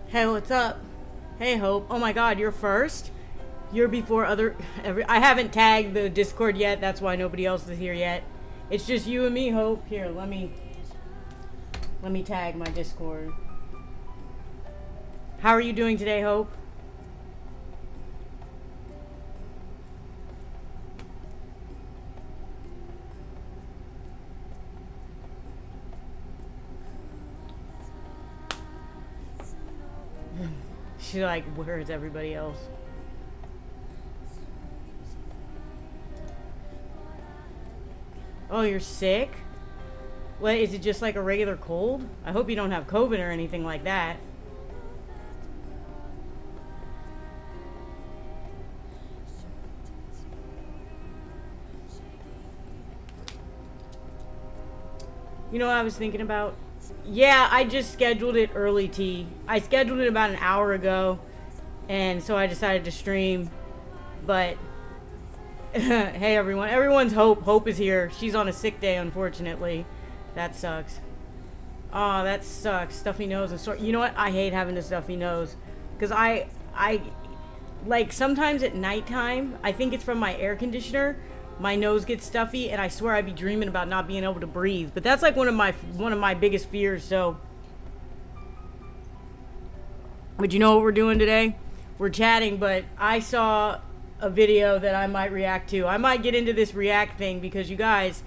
Hey, what's up? Hey, Hope. Oh my god, you're first? You're before I haven't tagged the Discord yet, that's why nobody else is here yet. It's just you and me, Hope. Here, let me tag my Discord. How are you doing today, Hope? She's like, where is everybody else? Oh, you're sick? What, is it just like a regular cold? I hope you don't have COVID or anything like that. You know what I was thinking about? Yeah, I just scheduled it early, T. I scheduled it about an hour ago, and so I decided to stream. But hey, everyone. Everyone's Hope. Hope is here. She's on a sick day, unfortunately. That sucks. Oh, that sucks. Stuffy nose and sore. You know what? I hate having a stuffy nose. Because I like, sometimes at nighttime, I think it's from my air conditioner, my nose gets stuffy, and I swear I'd be dreaming about not being able to breathe. But that's like one of my biggest fears. So, but you know what we're doing today? We're chatting, but I saw a video that I might react to. I might get into this react thing because, you guys,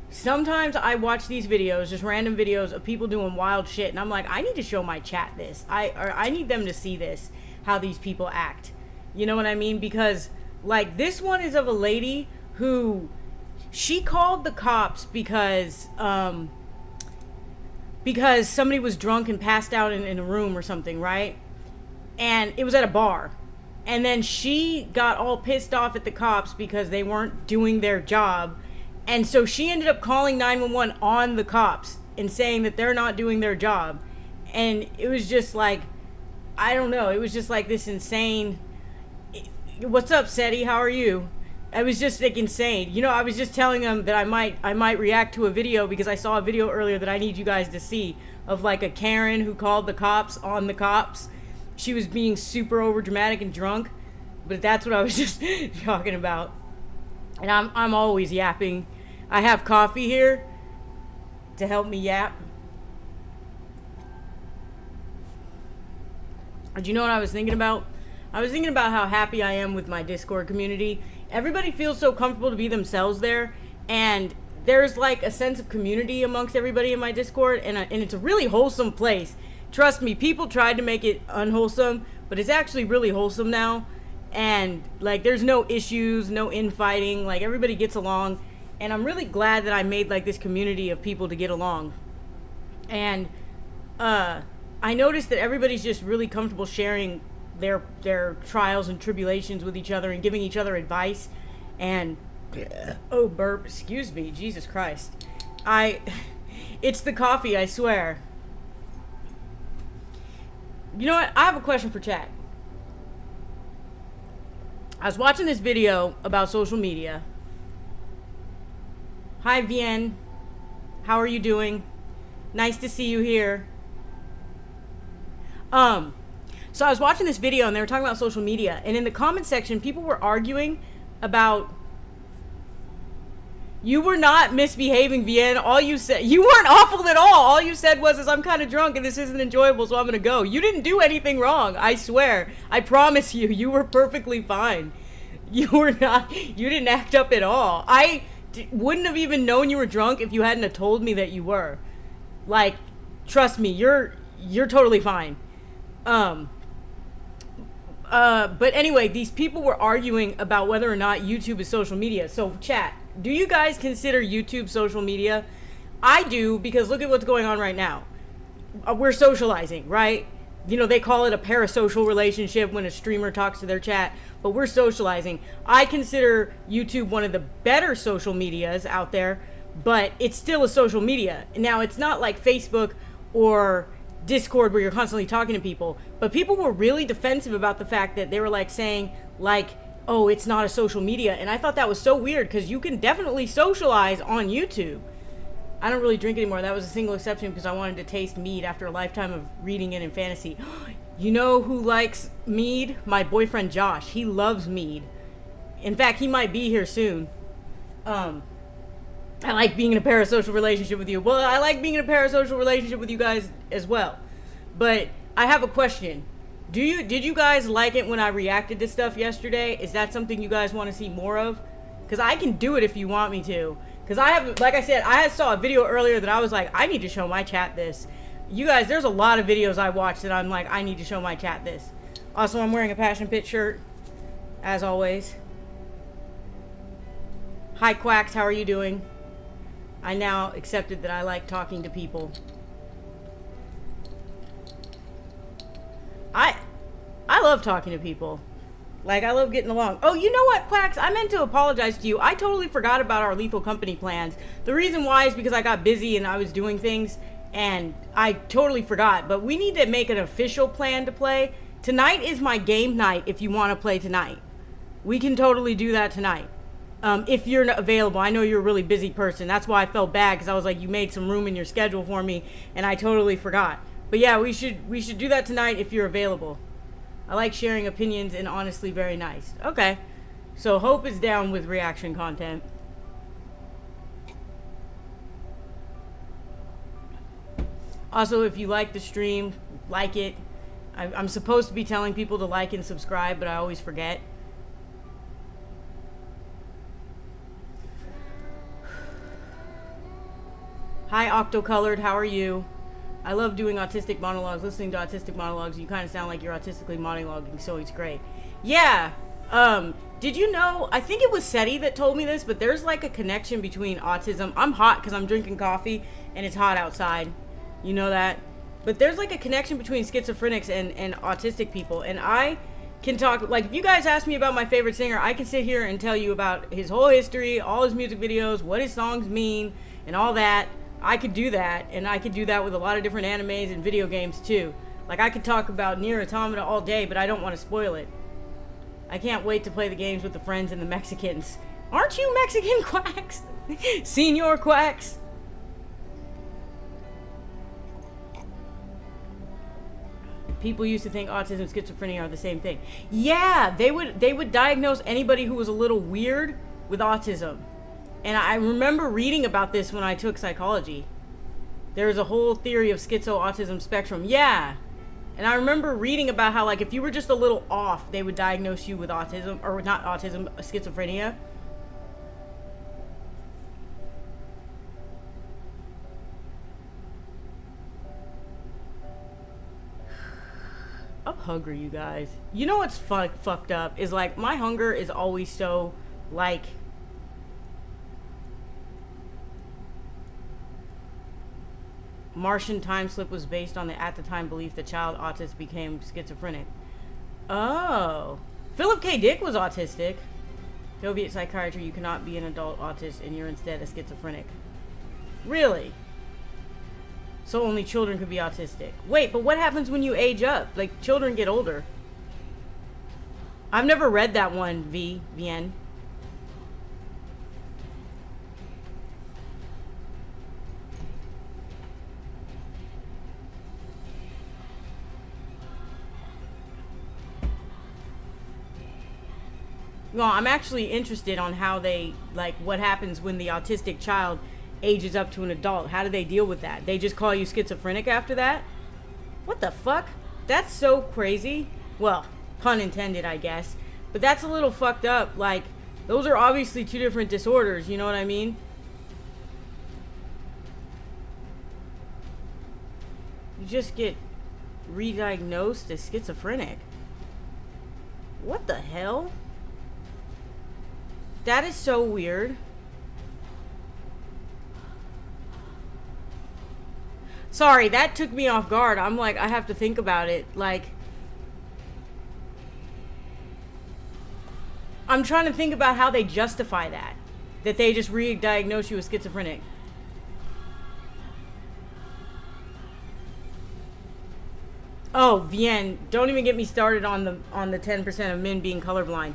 sometimes I watch these videos, just random videos of people doing wild shit, and I'm like, I need to show my chat this. I need them to see this, how these people act. You know what I mean? Because, like, this one is of a lady who, she called the cops because somebody was drunk and passed out in a room or something, right? And it was at a bar. And then she got all pissed off at the cops because they weren't doing their job. And so she ended up calling 911 on the cops and saying that they're not doing their job. And it was just like, I don't know, it was just like this insane. What's up, Seti? How are you? I was just like insane. You know, I was just telling them that I might react to a video because I saw a video earlier that I need you guys to see of like a Karen who called the cops on the cops. She was being super over dramatic and drunk, but that's what I was just talking about. And I'm always yapping. I have coffee here to help me yap. Do you know what I was thinking about? I was thinking about how happy I am with my Discord community. Everybody feels so comfortable to be themselves there, and there's like a sense of community amongst everybody in my Discord, and it's a really wholesome place. Trust me, people tried to make it unwholesome, but it's actually really wholesome now. And like, there's no issues, no infighting, like everybody gets along. And I'm really glad that I made like this community of people to get along. And I noticed that everybody's just really comfortable sharing their trials and tribulations with each other and giving each other advice. And oh, burp, excuse me, Jesus Christ. It's the coffee, I swear. You know what? I have a question for chat. I was watching this video about social media. Hi, Vien. How are you doing? Nice to see you here. So I was watching this video and they were talking about social media, and in the comment section, people were arguing about, you were not misbehaving, Vien. All you said, you weren't awful at all. All you said was, I'm kind of drunk and this isn't enjoyable, so I'm going to go. You didn't do anything wrong. I swear. I promise you, you were perfectly fine. You didn't act up at all. I wouldn't have even known you were drunk if you hadn't have told me that you were. Like, trust me, you're totally fine. But anyway, these people were arguing about whether or not YouTube is social media. So chat, do you guys consider YouTube social media? I do, because look at what's going on right now. We're socializing, right? You know, they call it a parasocial relationship when a streamer talks to their chat, but we're socializing. I consider YouTube one of the better social medias out there, but it's still a social media. Now, it's not like Facebook or Discord where you're constantly talking to people, but people were really defensive about the fact that they were like saying like, oh, it's not a social media. And I thought that was so weird because you can definitely socialize on YouTube. I don't really drink anymore. That was a single exception because I wanted to taste mead after a lifetime of reading it in fantasy. You know who likes mead? My boyfriend Josh. He loves mead. In fact, he might be here soon. I like being in a parasocial relationship with you. Well, I like being in a parasocial relationship with you guys as well. But I have a question. Did you guys like it when I reacted to stuff yesterday? Is that something you guys want to see more of? Because I can do it if you want me to. Because I have, like I said, I saw a video earlier that I was like, I need to show my chat this. You guys, there's a lot of videos I watched that I'm like, I need to show my chat this. Also, I'm wearing a Passion Pit shirt, as always. Hi, Quacks, how are you doing? I now accepted that I like talking to people. I love talking to people. Like, I love getting along. Oh, you know what, Quacks? I meant to apologize to you. I totally forgot about our Lethal Company plans. The reason why is because I got busy and I was doing things, and I totally forgot. But we need to make an official plan to play. Tonight is my game night if you want to play tonight. We can totally do that tonight. If you're not available. I know you're a really busy person. That's why I felt bad, because I was like, you made some room in your schedule for me, and I totally forgot. But yeah, we should do that tonight if you're available. I like sharing opinions and honestly very nice. Okay. So Hope is down with reaction content. Also, if you like the stream, like it. I'm supposed to be telling people to like and subscribe, but I always forget. Hi, Octocolored. How are you? I love doing autistic monologues. Listening to autistic monologues, you kind of sound like you're autistically monologuing, so it's great. Yeah. Did you know, I think it was Seti that told me this, but there's like a connection between autism. I'm hot because I'm drinking coffee and it's hot outside. You know that? But there's like a connection between schizophrenics and autistic people. And I can talk, like, if you guys ask me about my favorite singer, I can sit here and tell you about his whole history, all his music videos, what his songs mean, and all that. I could do that, and I could do that with a lot of different animes and video games too. Like, I could talk about Nier Automata all day, but I don't want to spoil it. I can't wait to play the games with the friends and the Mexicans. Aren't you Mexican, Quacks? Senior Quacks? People used to think autism and schizophrenia are the same thing. Yeah, they would diagnose anybody who was a little weird with autism. And I remember reading about this when I took psychology. There was a whole theory of schizo-autism spectrum. Yeah. And I remember reading about how, like, if you were just a little off, they would diagnose you with autism, or not autism, schizophrenia. I'm hungry, you guys. You know what's fucked up? Is, like, my hunger is always so, like... Martian time slip was based on the at the time belief that child autist became schizophrenic. Oh. Philip K. Dick was autistic. Soviet psychiatry, you cannot be an adult autist and you're instead a schizophrenic. Really? So only children could be autistic. Wait, but what happens when you age up? Like, children get older. I've never read that one, VN. Well, I'm actually interested on how they, like, what happens when the autistic child ages up to an adult. How do they deal with that? They just call you schizophrenic after that? What the fuck? That's so crazy. Well, pun intended, I guess. But that's a little fucked up. Like, those are obviously two different disorders, you know what I mean? You just get re-diagnosed as schizophrenic. What the hell? That is so weird. Sorry, that took me off guard. I'm like, I have to think about it. Like, I'm trying to think about how they justify that. that they just re-diagnose you as schizophrenic. Oh, Vienne, don't even get me started on the 10% of men being colorblind.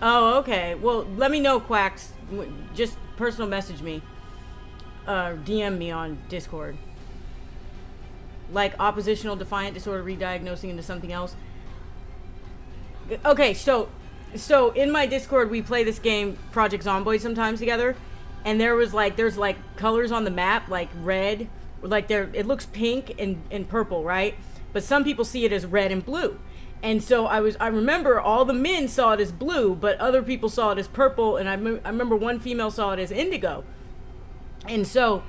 Oh, okay. Well, let me know, Quacks. Just personal message me. DM me on Discord. Like oppositional defiant disorder re-diagnosing into something else. Okay, so in my Discord we play this game Project Zomboid sometimes together, and there's like colors on the map, like red, like it looks pink and purple, right? But some people see it as red and blue. And so I remember all the men saw it as blue, but other people saw it as purple, and I remember one female saw it as indigo. And so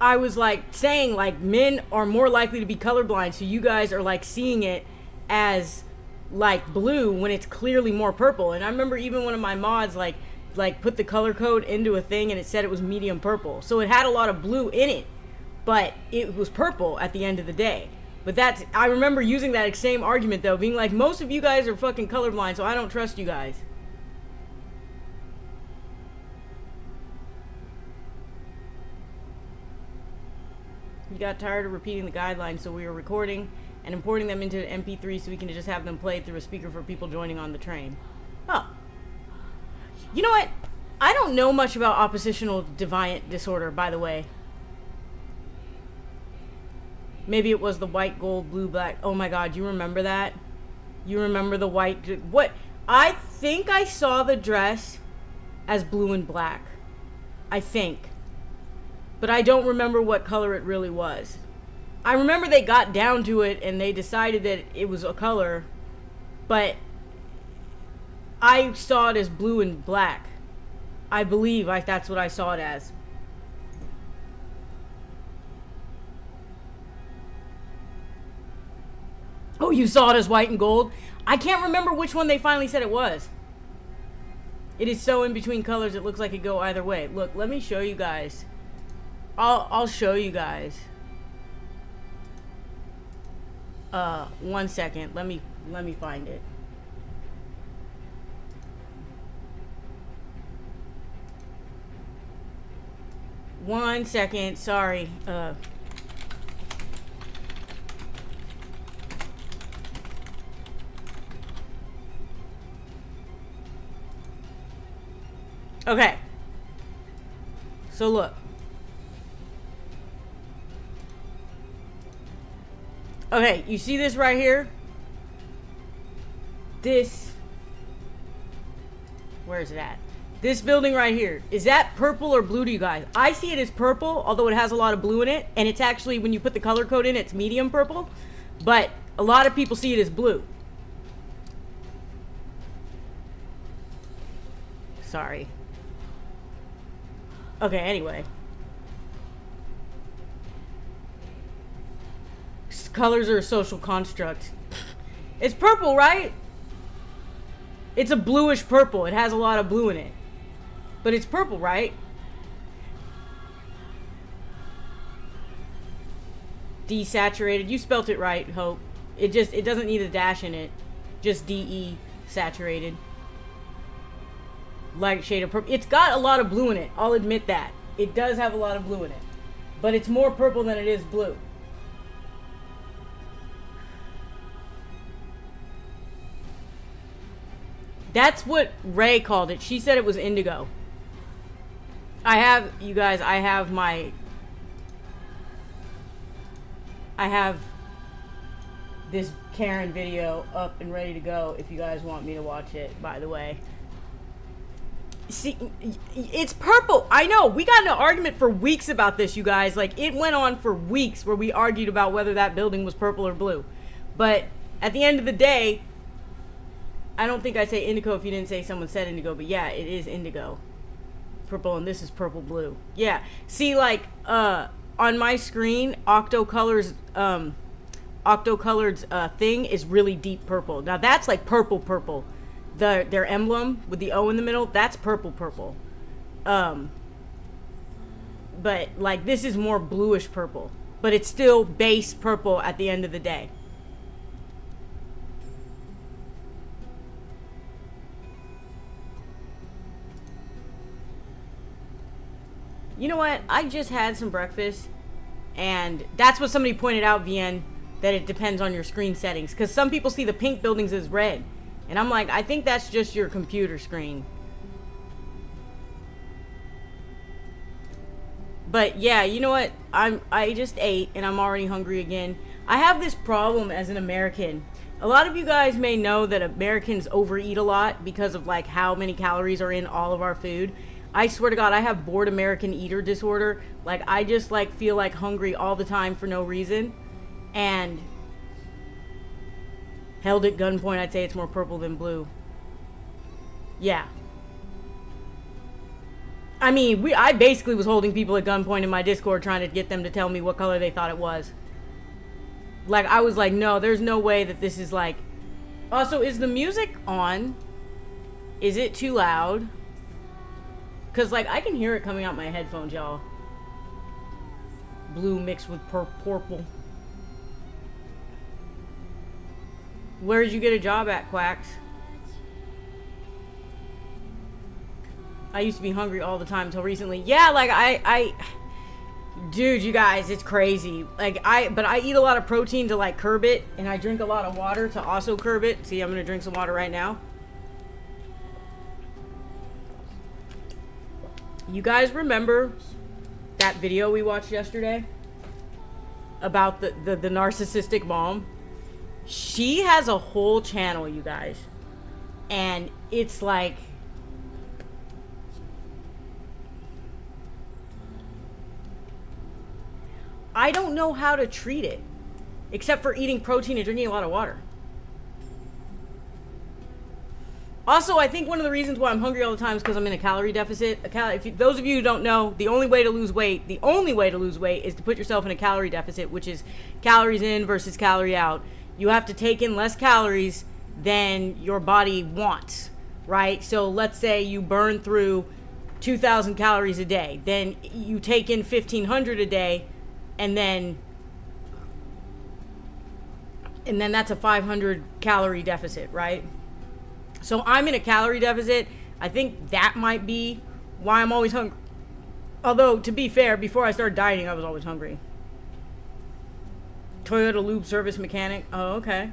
I was like saying, like, men are more likely to be colorblind, so you guys are like seeing it as like blue when it's clearly more purple. And I remember even one of my mods like put the color code into a thing and it said it was medium purple. So it had a lot of blue in it, but it was purple at the end of the day. But I remember using that same argument though, being like, most of you guys are fucking colorblind, so I don't trust you guys. We got tired of repeating the guidelines, so we were recording and importing them into an MP3 so we can just have them played through a speaker for people joining on the train. Oh. You know what? I don't know much about oppositional deviant disorder, by the way. Maybe it was the white, gold, blue, black. Oh my god, you remember that? You remember the white... What? I think I saw the dress as blue and black. I think. But I don't remember what color it really was. I remember they got down to it and they decided that it was a color. But I saw it as blue and black. I believe that's what I saw it as. Oh, you saw it as white and gold? I can't remember which one they finally said it was. It is so in between colors it looks like it could go either way. Look, let me show you guys. I'll show you guys. 1 second. Let me find it. One second. Sorry. Okay. So look. Okay, you see this right here? This. Where is it at? This building right here. Is that purple or blue to you guys? I see it as purple, although it has a lot of blue in it. And it's actually, when you put the color code in, it's medium purple. But a lot of people see it as blue. Sorry. Okay, anyway. Colors are a social construct. It's purple, right? It's a bluish purple. It has a lot of blue in it. But it's purple, right? Desaturated. You spelt it right, Hope. It doesn't need a dash in it. Just DE saturated. Light shade of purple. It's got a lot of blue in it. I'll admit that. It does have a lot of blue in it. But it's more purple than it is blue. That's what Ray called it. She said it was indigo. You guys, I have this Karen video up and ready to go if you guys want me to watch it, by the way. See, it's purple. I know. We got in an argument for weeks about this, you guys. Like, it went on for weeks where we argued about whether that building was purple or blue. But at the end of the day, I don't think I'd say indigo if you didn't say someone said indigo, but yeah, it is indigo. Purple, and this is purple blue. Yeah. See, like, on my screen, Octocolored's thing is really deep purple. Now that's like purple. Their emblem with the O in the middle, that's purple. But like this is more bluish purple, but it's still base purple at the end of the day. You know what? I just had some breakfast, and that's what somebody pointed out, VN, that it depends on your screen settings. Because some people see the pink buildings as red. And I'm like, I think that's just your computer screen. But yeah, you know what? I just ate, and I'm already hungry again. I have this problem as an American. A lot of you guys may know that Americans overeat a lot because of like how many calories are in all of our food. I swear to God, I have bored American eater disorder. Like, I just like feel like hungry all the time for no reason. And held at gunpoint, I'd say it's more purple than blue. Yeah. I mean, I basically was holding people at gunpoint in my Discord trying to get them to tell me what color they thought it was. Like, I was like, no, there's no way that this is like... Also, is the music on? Is it too loud? Because, like, I can hear it coming out my headphones, y'all. Blue mixed with purple. Where did you get a job at, Quacks? I used to be hungry all the time until recently. Yeah, like, dude, you guys, it's crazy. Like, but I eat a lot of protein to, like, curb it. And I drink a lot of water to also curb it. See, I'm going to drink some water right now. You guys remember that video we watched yesterday about the narcissistic mom? She has a whole channel, you guys. And it's like... I don't know how to treat it. Except for eating protein and drinking a lot of water. Also, I think one of the reasons why I'm hungry all the time is because I'm in a calorie deficit. Those of you who don't know, the only way to lose weight is to put yourself in a calorie deficit, which is calories in versus calorie out. You have to take in less calories than your body wants, right? So let's say you burn through 2,000 calories a day. Then you take in 1,500 a day, and then that's a 500 calorie deficit, right? So I'm in a calorie deficit. I think that might be why I'm always hungry. Although, to be fair, before I started dieting, I was always hungry. Toyota lube service mechanic. Oh, okay.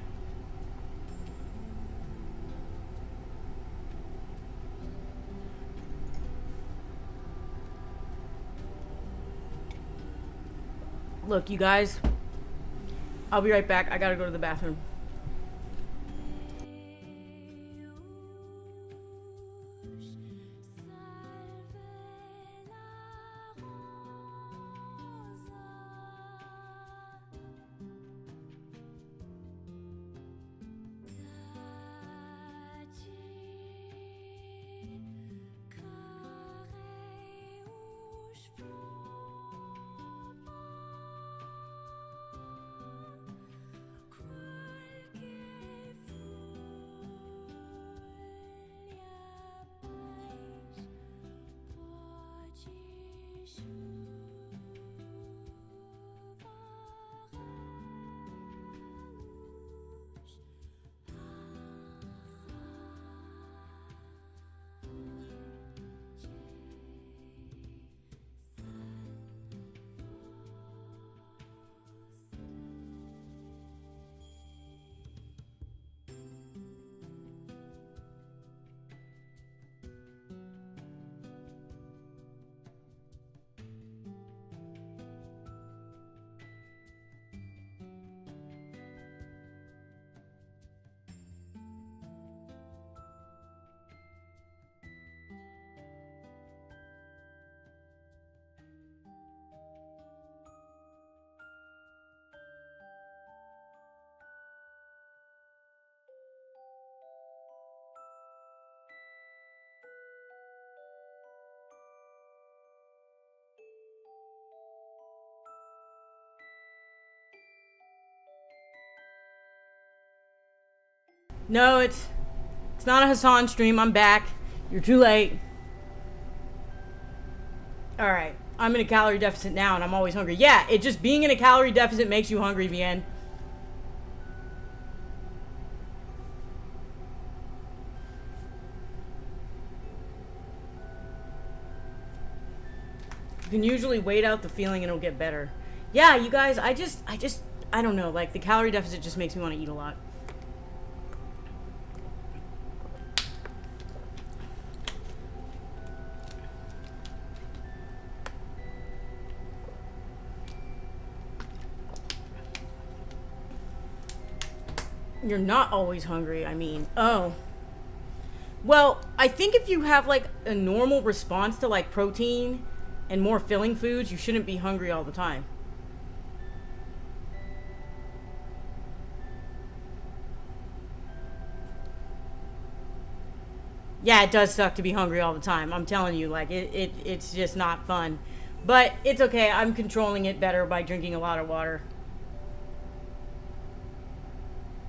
Look, you guys. I'll be right back. I gotta go to the bathroom. No, it's not a Hassan stream. I'm back. You're too late. Alright. I'm in a calorie deficit now and I'm always hungry. Yeah, it just being in a calorie deficit makes you hungry, VN. You can usually wait out the feeling and it'll get better. Yeah, you guys, I don't know. Like, the calorie deficit just makes me want to eat a lot. You're not always hungry, I mean. Oh. Well, I think if you have, like, a normal response to, like, protein and more filling foods, you shouldn't be hungry all the time. Yeah, it does suck to be hungry all the time. I'm telling you, like, it's just not fun. But it's okay. I'm controlling it better by drinking a lot of water.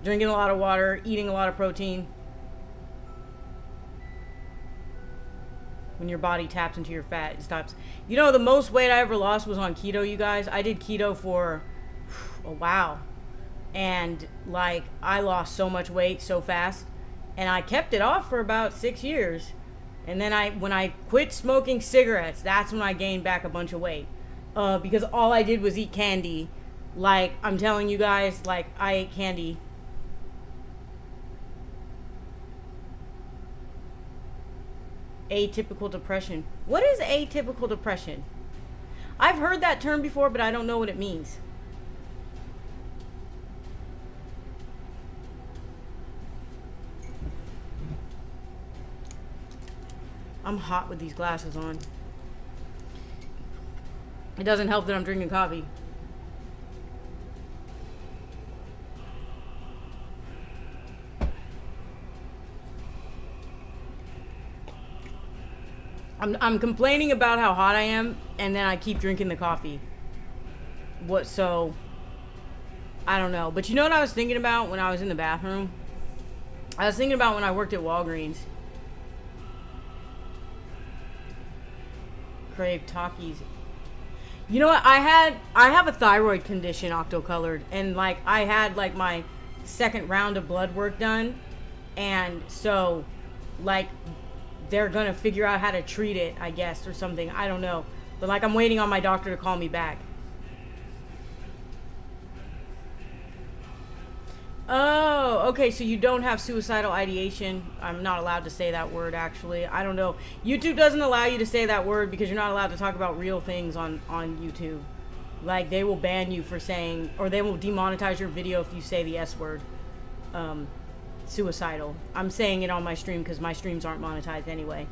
Drinking a lot of water, eating a lot of protein. When your body taps into your fat, it stops. You know, the most weight I ever lost was on keto, you guys. I did keto for a while. And, like, I lost so much weight so fast. And I kept it off for about 6 years. And then when I quit smoking cigarettes, that's when I gained back a bunch of weight. Because all I did was eat candy. Like, I'm telling you guys, like, I ate candy. Atypical depression. What is atypical depression? I've heard that term before, but I don't know what it means. I'm hot with these glasses on. It doesn't help that I'm drinking coffee. I'm complaining about how hot I am, and then I keep drinking the coffee. So, I don't know. But you know what I was thinking about when I was in the bathroom? I was thinking about when I worked at Walgreens. Crave Takis. You know what? I have a thyroid condition, Octocolored, and like I had like my second round of blood work done, and so like they're gonna figure out how to treat it, I guess, or something. I don't know. But like I'm waiting on my doctor to call me back. Oh, okay, so you don't have suicidal ideation. I'm not allowed to say that word, actually. I don't know. YouTube doesn't allow you to say that word because you're not allowed to talk about real things on YouTube. Like, they will ban you for saying, or they will demonetize your video if you say the S word. Suicidal. I'm saying it on my stream because my streams aren't monetized anyway.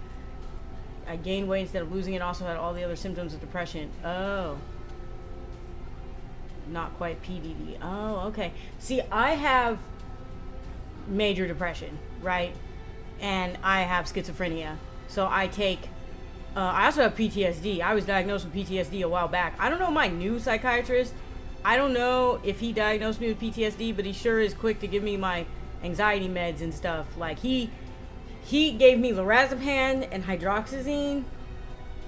I gained weight instead of losing it. Also had all the other symptoms of depression. Oh. Not quite PDD. Oh, okay. See, I have major depression, right? And I have schizophrenia. So I take... I also have PTSD. I was diagnosed with PTSD a while back. I don't know my new psychiatrist. I don't know if he diagnosed me with PTSD, but he sure is quick to give me my anxiety meds and stuff. Like, he gave me lorazepam and hydroxyzine.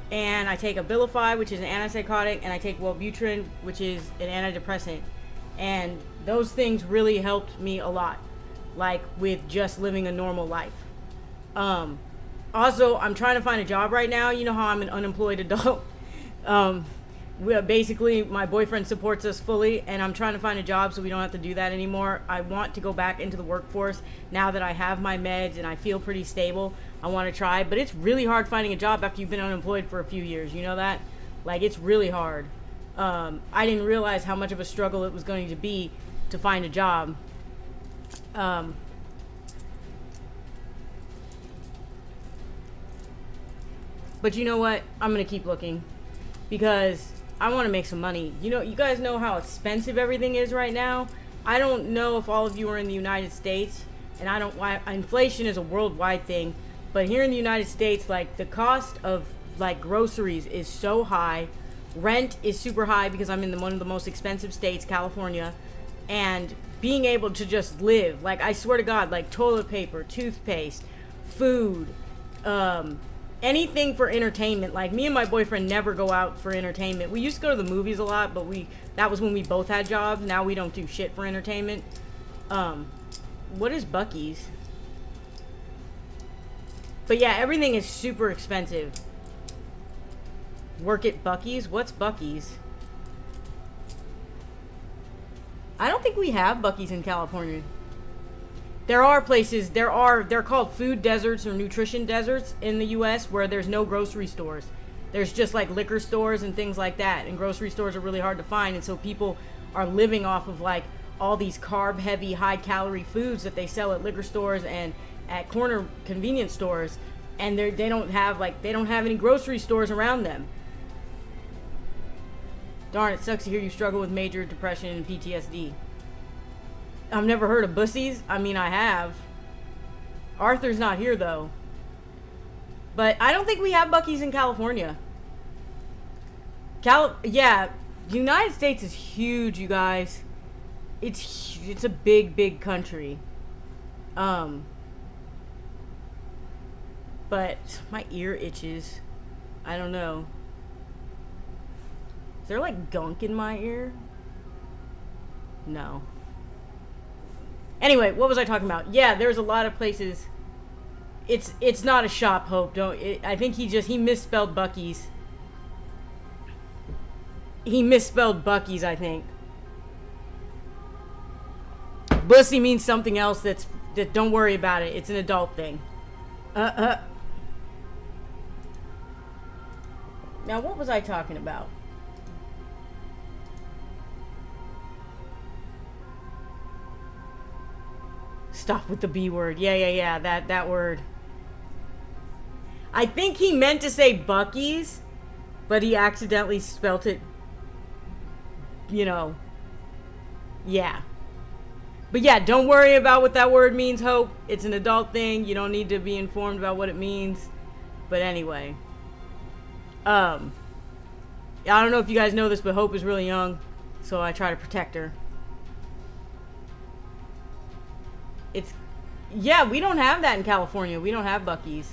And I take Abilify, which is an antipsychotic, and I take Wellbutrin, which is an antidepressant. And those things really helped me a lot, like with just living a normal life. Also, I'm trying to find a job right now. You know how I'm an unemployed adult. Basically, my boyfriend supports us fully, and I'm trying to find a job so we don't have to do that anymore. I want to go back into the workforce now that I have my meds and I feel pretty stable. I want to try, but it's really hard finding a job after you've been unemployed for a few years. You know that? Like, it's really hard. I didn't realize how much of a struggle it was going to be to find a job. But you know what? I'm going to keep looking because I want to make some money. You know, you guys know how expensive everything is right now. I don't know if all of you are in the United States, and I don't why inflation is a worldwide thing, but here in the United States, like, the cost of like groceries is so high. Rent is super high because I'm in one of the most expensive states, California, and being able to just live, like, I swear to God, like toilet paper, toothpaste, food, anything for entertainment. Like, me and my boyfriend never go out for entertainment. We used to go to the movies a lot, but that was when we both had jobs. Now we don't do shit for entertainment. What is Buc-ee's? But yeah, everything is super expensive. Work at Buc-ee's? What's Buc-ee's? I don't think we have Buc-ee's in California. There are places, they're called food deserts or nutrition deserts in the US where there's no grocery stores. There's just like liquor stores and things like that. And grocery stores are really hard to find. And so people are living off of like all these carb heavy, high calorie foods that they sell at liquor stores and at corner convenience stores. And they don't have any grocery stores around them. Darn, it sucks to hear you struggle with major depression and PTSD. I've never heard of Bussies. I mean, I have. Arthur's not here, though. But I don't think we have Buc-ee's in California. Yeah, United States is huge, you guys. It's a big, big country. But my ear itches. I don't know. Is there like gunk in my ear? No. Anyway, what was I talking about? Yeah, there's a lot of places. It's not a shop, Hope. I think he misspelled Buc-ee's. He misspelled Buc-ee's, I think. Bussy means something else that don't worry about it. It's an adult thing. Now what was I talking about? Stop with the B word. Yeah. That word. I think he meant to say Buc-ee's, but he accidentally spelt it, yeah. But yeah, don't worry about what that word means, Hope. It's an adult thing. You don't need to be informed about what it means. But anyway. I don't know if you guys know this, but Hope is really young, so I try to protect her. Yeah, we don't have that in California. We don't have Buc-ee's.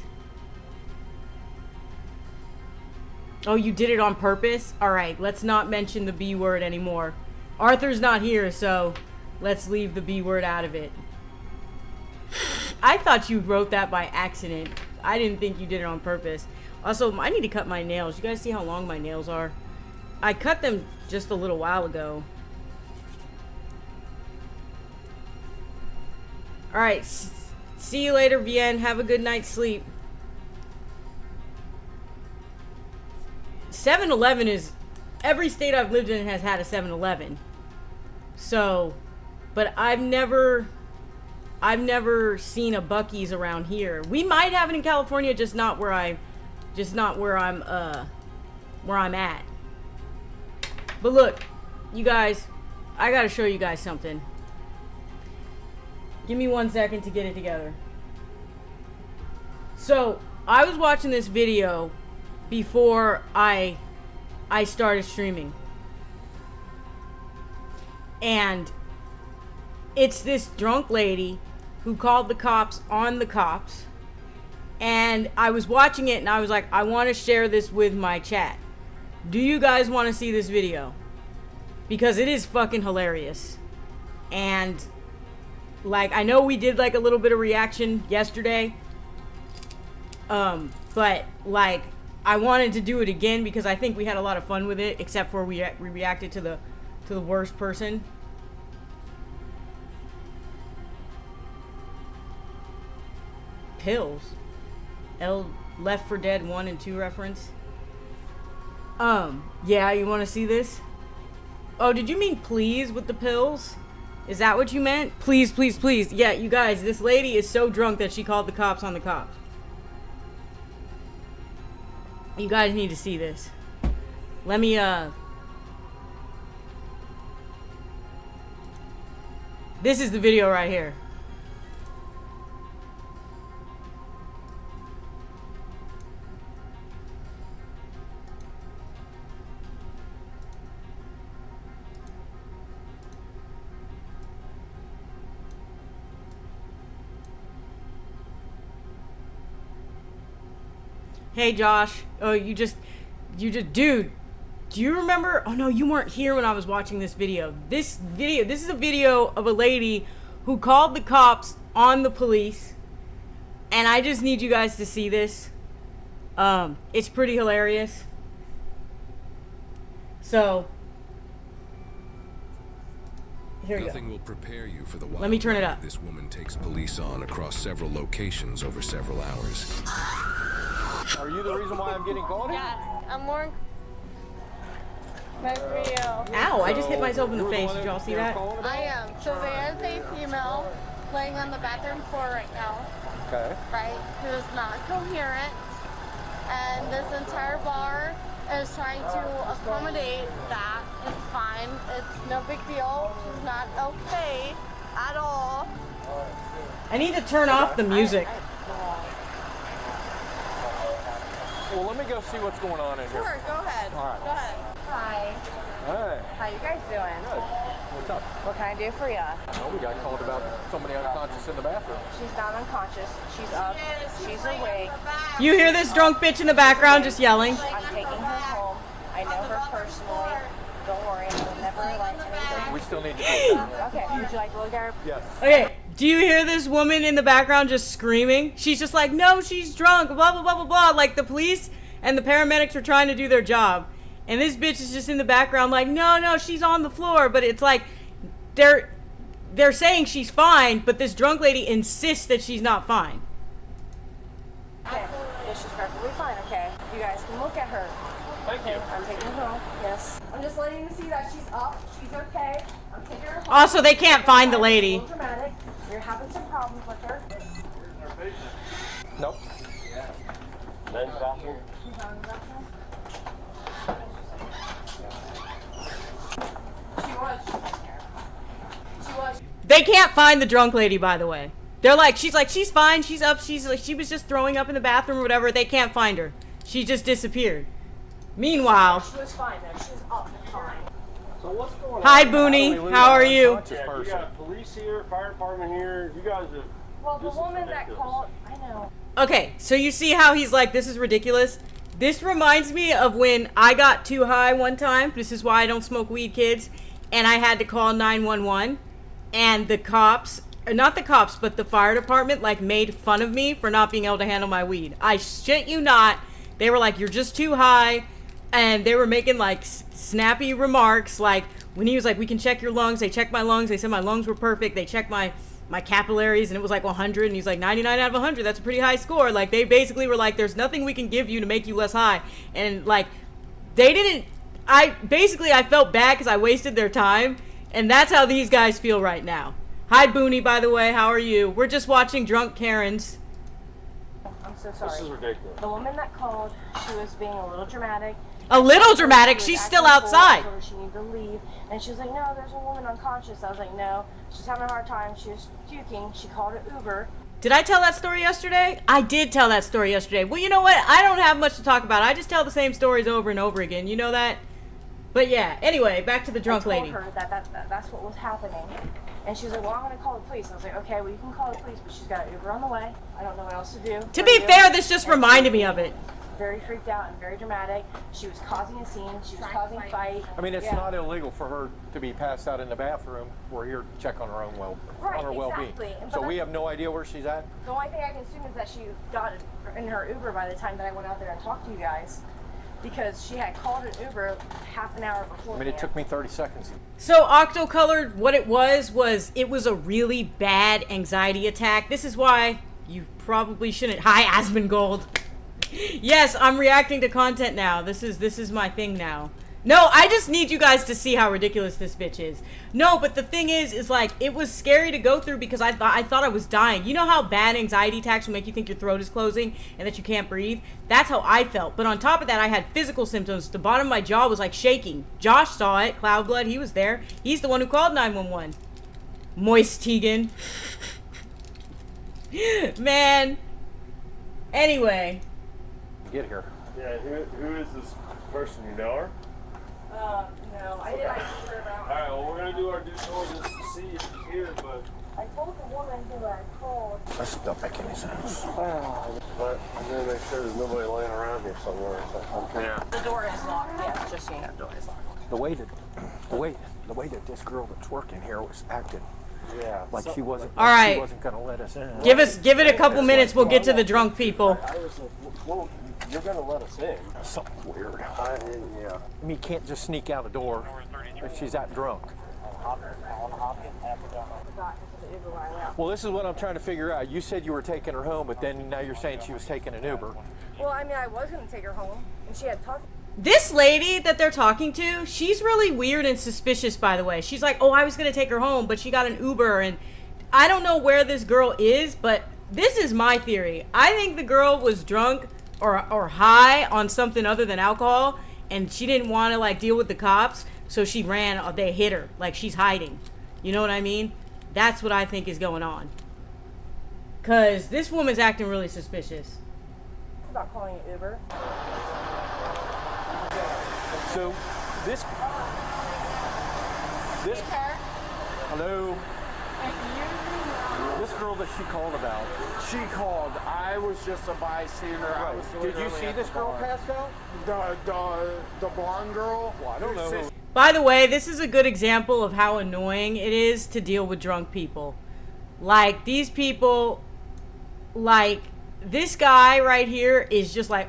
Oh, you did it on purpose? Alright, let's not mention the B word anymore. Arthur's not here, so let's leave the B word out of it. I thought you wrote that by accident. I didn't think you did it on purpose. Also, I need to cut my nails. You guys see how long my nails are? I cut them just a little while ago. Alright, see you later, Vienne. Have a good night's sleep. 7-Eleven is... Every state I've lived in has had a 7-Eleven. So... But I've never seen a Buc-ee's around here. We might have it in California, just not where I'm at. But look, you guys, I gotta show you guys something. Give me 1 second to get it together. So, I was watching this video before I started streaming. And it's this drunk lady who called the cops on the cops. And I was watching it and I was like, I want to share this with my chat. Do you guys want to see this video? Because it is fucking hilarious. And like, I know we did like a little bit of reaction yesterday. But like, I wanted to do it again because I think we had a lot of fun with it, except for we reacted to the worst person. Pills. Left 4 Dead 1 and 2 reference. Yeah, you want to see this? Oh, did you mean please with the pills? Is that what you meant? Please, please, please. Yeah, you guys, this lady is so drunk that she called the cops on the cops. You guys need to see this. Let me, This is the video right here. Hey Josh, oh you just, dude, do you remember? Oh no, you weren't here when I was watching this video. This is a video of a lady who called the cops on the police, and I just need you guys to see this. It's pretty hilarious. So here you go. Nothing will prepare you for the wild Let me turn it ride up. This woman takes police on across several locations over several hours. Are you the reason why I'm getting called? Yes, I'm more. Nice to meet you. Ow, I just hit myself in the face. Did y'all see that? I am. So there is a female laying on the bathroom floor right now, Okay. right, who is not coherent. And this entire bar is trying to accommodate that. It's fine. It's no big deal. She's not okay at all. I need to turn off the music. Well, let me go see what's going on in here. Sure, go ahead. All right. Go ahead. Hi. Hey. How you guys doing? Good. What's up? What can I do for you? Oh, we got called about somebody unconscious in the bathroom. She's not unconscious. She's up. She's awake. You hear this drunk bitch in the background just yelling? I'm taking her home. I know her personally. Don't worry, I will never like anything. We still need to go. Okay, would you like to look at her? Yes. Okay, do you hear this woman in the background just screaming? She's just like, no, she's drunk, blah, blah, blah, blah, blah. Like the police and the paramedics are trying to do their job. And this bitch is just in the background like, no, she's on the floor. But it's like, they're saying she's fine, but this drunk lady insists that she's not fine. Okay, yes, she's perfectly fine, okay? You guys can look at her. Thank you. I'm taking her home, yes. I'm just letting you see that she's up, she's okay. I'm taking her home. Also, they can't find the lady. A little dramatic. You're having some problems with her. Nope. Men's bathroom. She's on the bathroom. She was. They can't find the drunk lady, by the way. They're like, she's fine, she's up, she's like, she was just throwing up in the bathroom or whatever. They can't find her. She just disappeared. Meanwhile, She was fine though. She was up and fine. So what's going on? hi Booney, how are you? Yeah, you got police here, fire department here. You guys have. Well, the This is woman that ridiculous. called, I know. Okay, so you see how he's like, this is ridiculous? This reminds me of when I got too high one time. This is why I don't smoke weed, kids. And I had to call 911. And the cops, not the cops, but the fire department, like, made fun of me for not being able to handle my weed. I shit you not. They were like, you're just too high. And they were making, like, snappy remarks. Like, when he was like, we can check your lungs. They checked my lungs. They said my lungs were perfect. They checked my capillaries, and it was like 100. And he's like, 99 out of 100. That's a pretty high score. Like, they basically were like, there's nothing we can give you to make you less high. And, like, they didn't... I felt bad because I wasted their time. And that's how these guys feel right now. Hi, Booney, by the way. How are you? We're just watching Drunk Karens. I'm so This sorry. is ridiculous. The woman that called, she was being a little dramatic. A little dramatic. She was She's still acting full. outside. I told her she needed to leave. And she was like, no, there's a woman unconscious. I was like, no. She's having a hard time. She was puking. She called an Uber. Did I tell that story yesterday? I did tell that story yesterday. Well, you know what? I don't have much to talk about. I just tell the same stories over and over again. You know that? But yeah, anyway, back to the drunk I told lady. her that's what was happening. And she was like, well, I'm going to call the police. I was like, okay, well, you can call the police, but she's got an Uber on the way. I don't know what else to do. To be fair, this just reminded me of it. Very freaked out and very dramatic. She was causing a scene. She was causing a fight. I mean, it's Yeah. not illegal for her to be passed out in the bathroom. We're here to check on her own Right, on her well-being. exactly. And So but we have no idea where she's at. The only thing I can assume is that she got in her Uber by the time that I went out there and talked to you guys. Because she had called an Uber half an hour before. I mean, it took me 30 seconds. So Octocolored, what it was a really bad anxiety attack. This is why you probably shouldn't. Hi, Asmongold. Yes, I'm reacting to content now. This is my thing now. No, I just need you guys to see how ridiculous this bitch is. No, but the thing is like, it was scary to go through because I thought I was dying. You know how bad anxiety attacks will make you think your throat is closing and that you can't breathe? That's how I felt. But on top of that, I had physical symptoms. The bottom of my jaw was like shaking. Josh saw it. Cloud Blood, he was there. He's the one who called 911. Moist Tegan. Man. Anyway. Get here. Yeah, who is this person? You know her? No, I did. I told her about. All right, well, we're gonna do our due diligence to see if she's here, but I told the woman who I called. That don't make any sense. but I'm gonna make sure there's nobody laying around here somewhere. Yeah. The door is locked. Yes, just so you know, the door is locked. The way that this girl that's working here was acting Yeah. like she wasn't. All right. She wasn't gonna let us in. Give it a couple minutes. We'll get to the drunk people. I was like, well, you're gonna let us in. Something weird. Yeah. I mean, you can't just sneak out the door if she's that drunk. Well, this is what I'm trying to figure out. You said you were taking her home, but then now you're saying she was taking an Uber. Well, I mean, I was gonna take her home, and she had talked. This lady that they're talking to, she's really weird and suspicious, by the way. She's like, oh, I was going to take her home, but she got an Uber. And I don't know where this girl is, but this is my theory. I think the girl was drunk or high on something other than alcohol, and she didn't want to, like, deal with the cops, so she ran. They hit her. Like, she's hiding. You know what I mean? That's what I think is going on. Because this woman's acting really suspicious. I'm not calling it Uber. So, this, hello, this girl that she called about. She called. I was just a bystander. I was Did you see this girl passed out? the blonde girl? Well, I don't know who. By the way, this is a good example of how annoying it is to deal with drunk people. Like, these people, like, this guy right here is just like,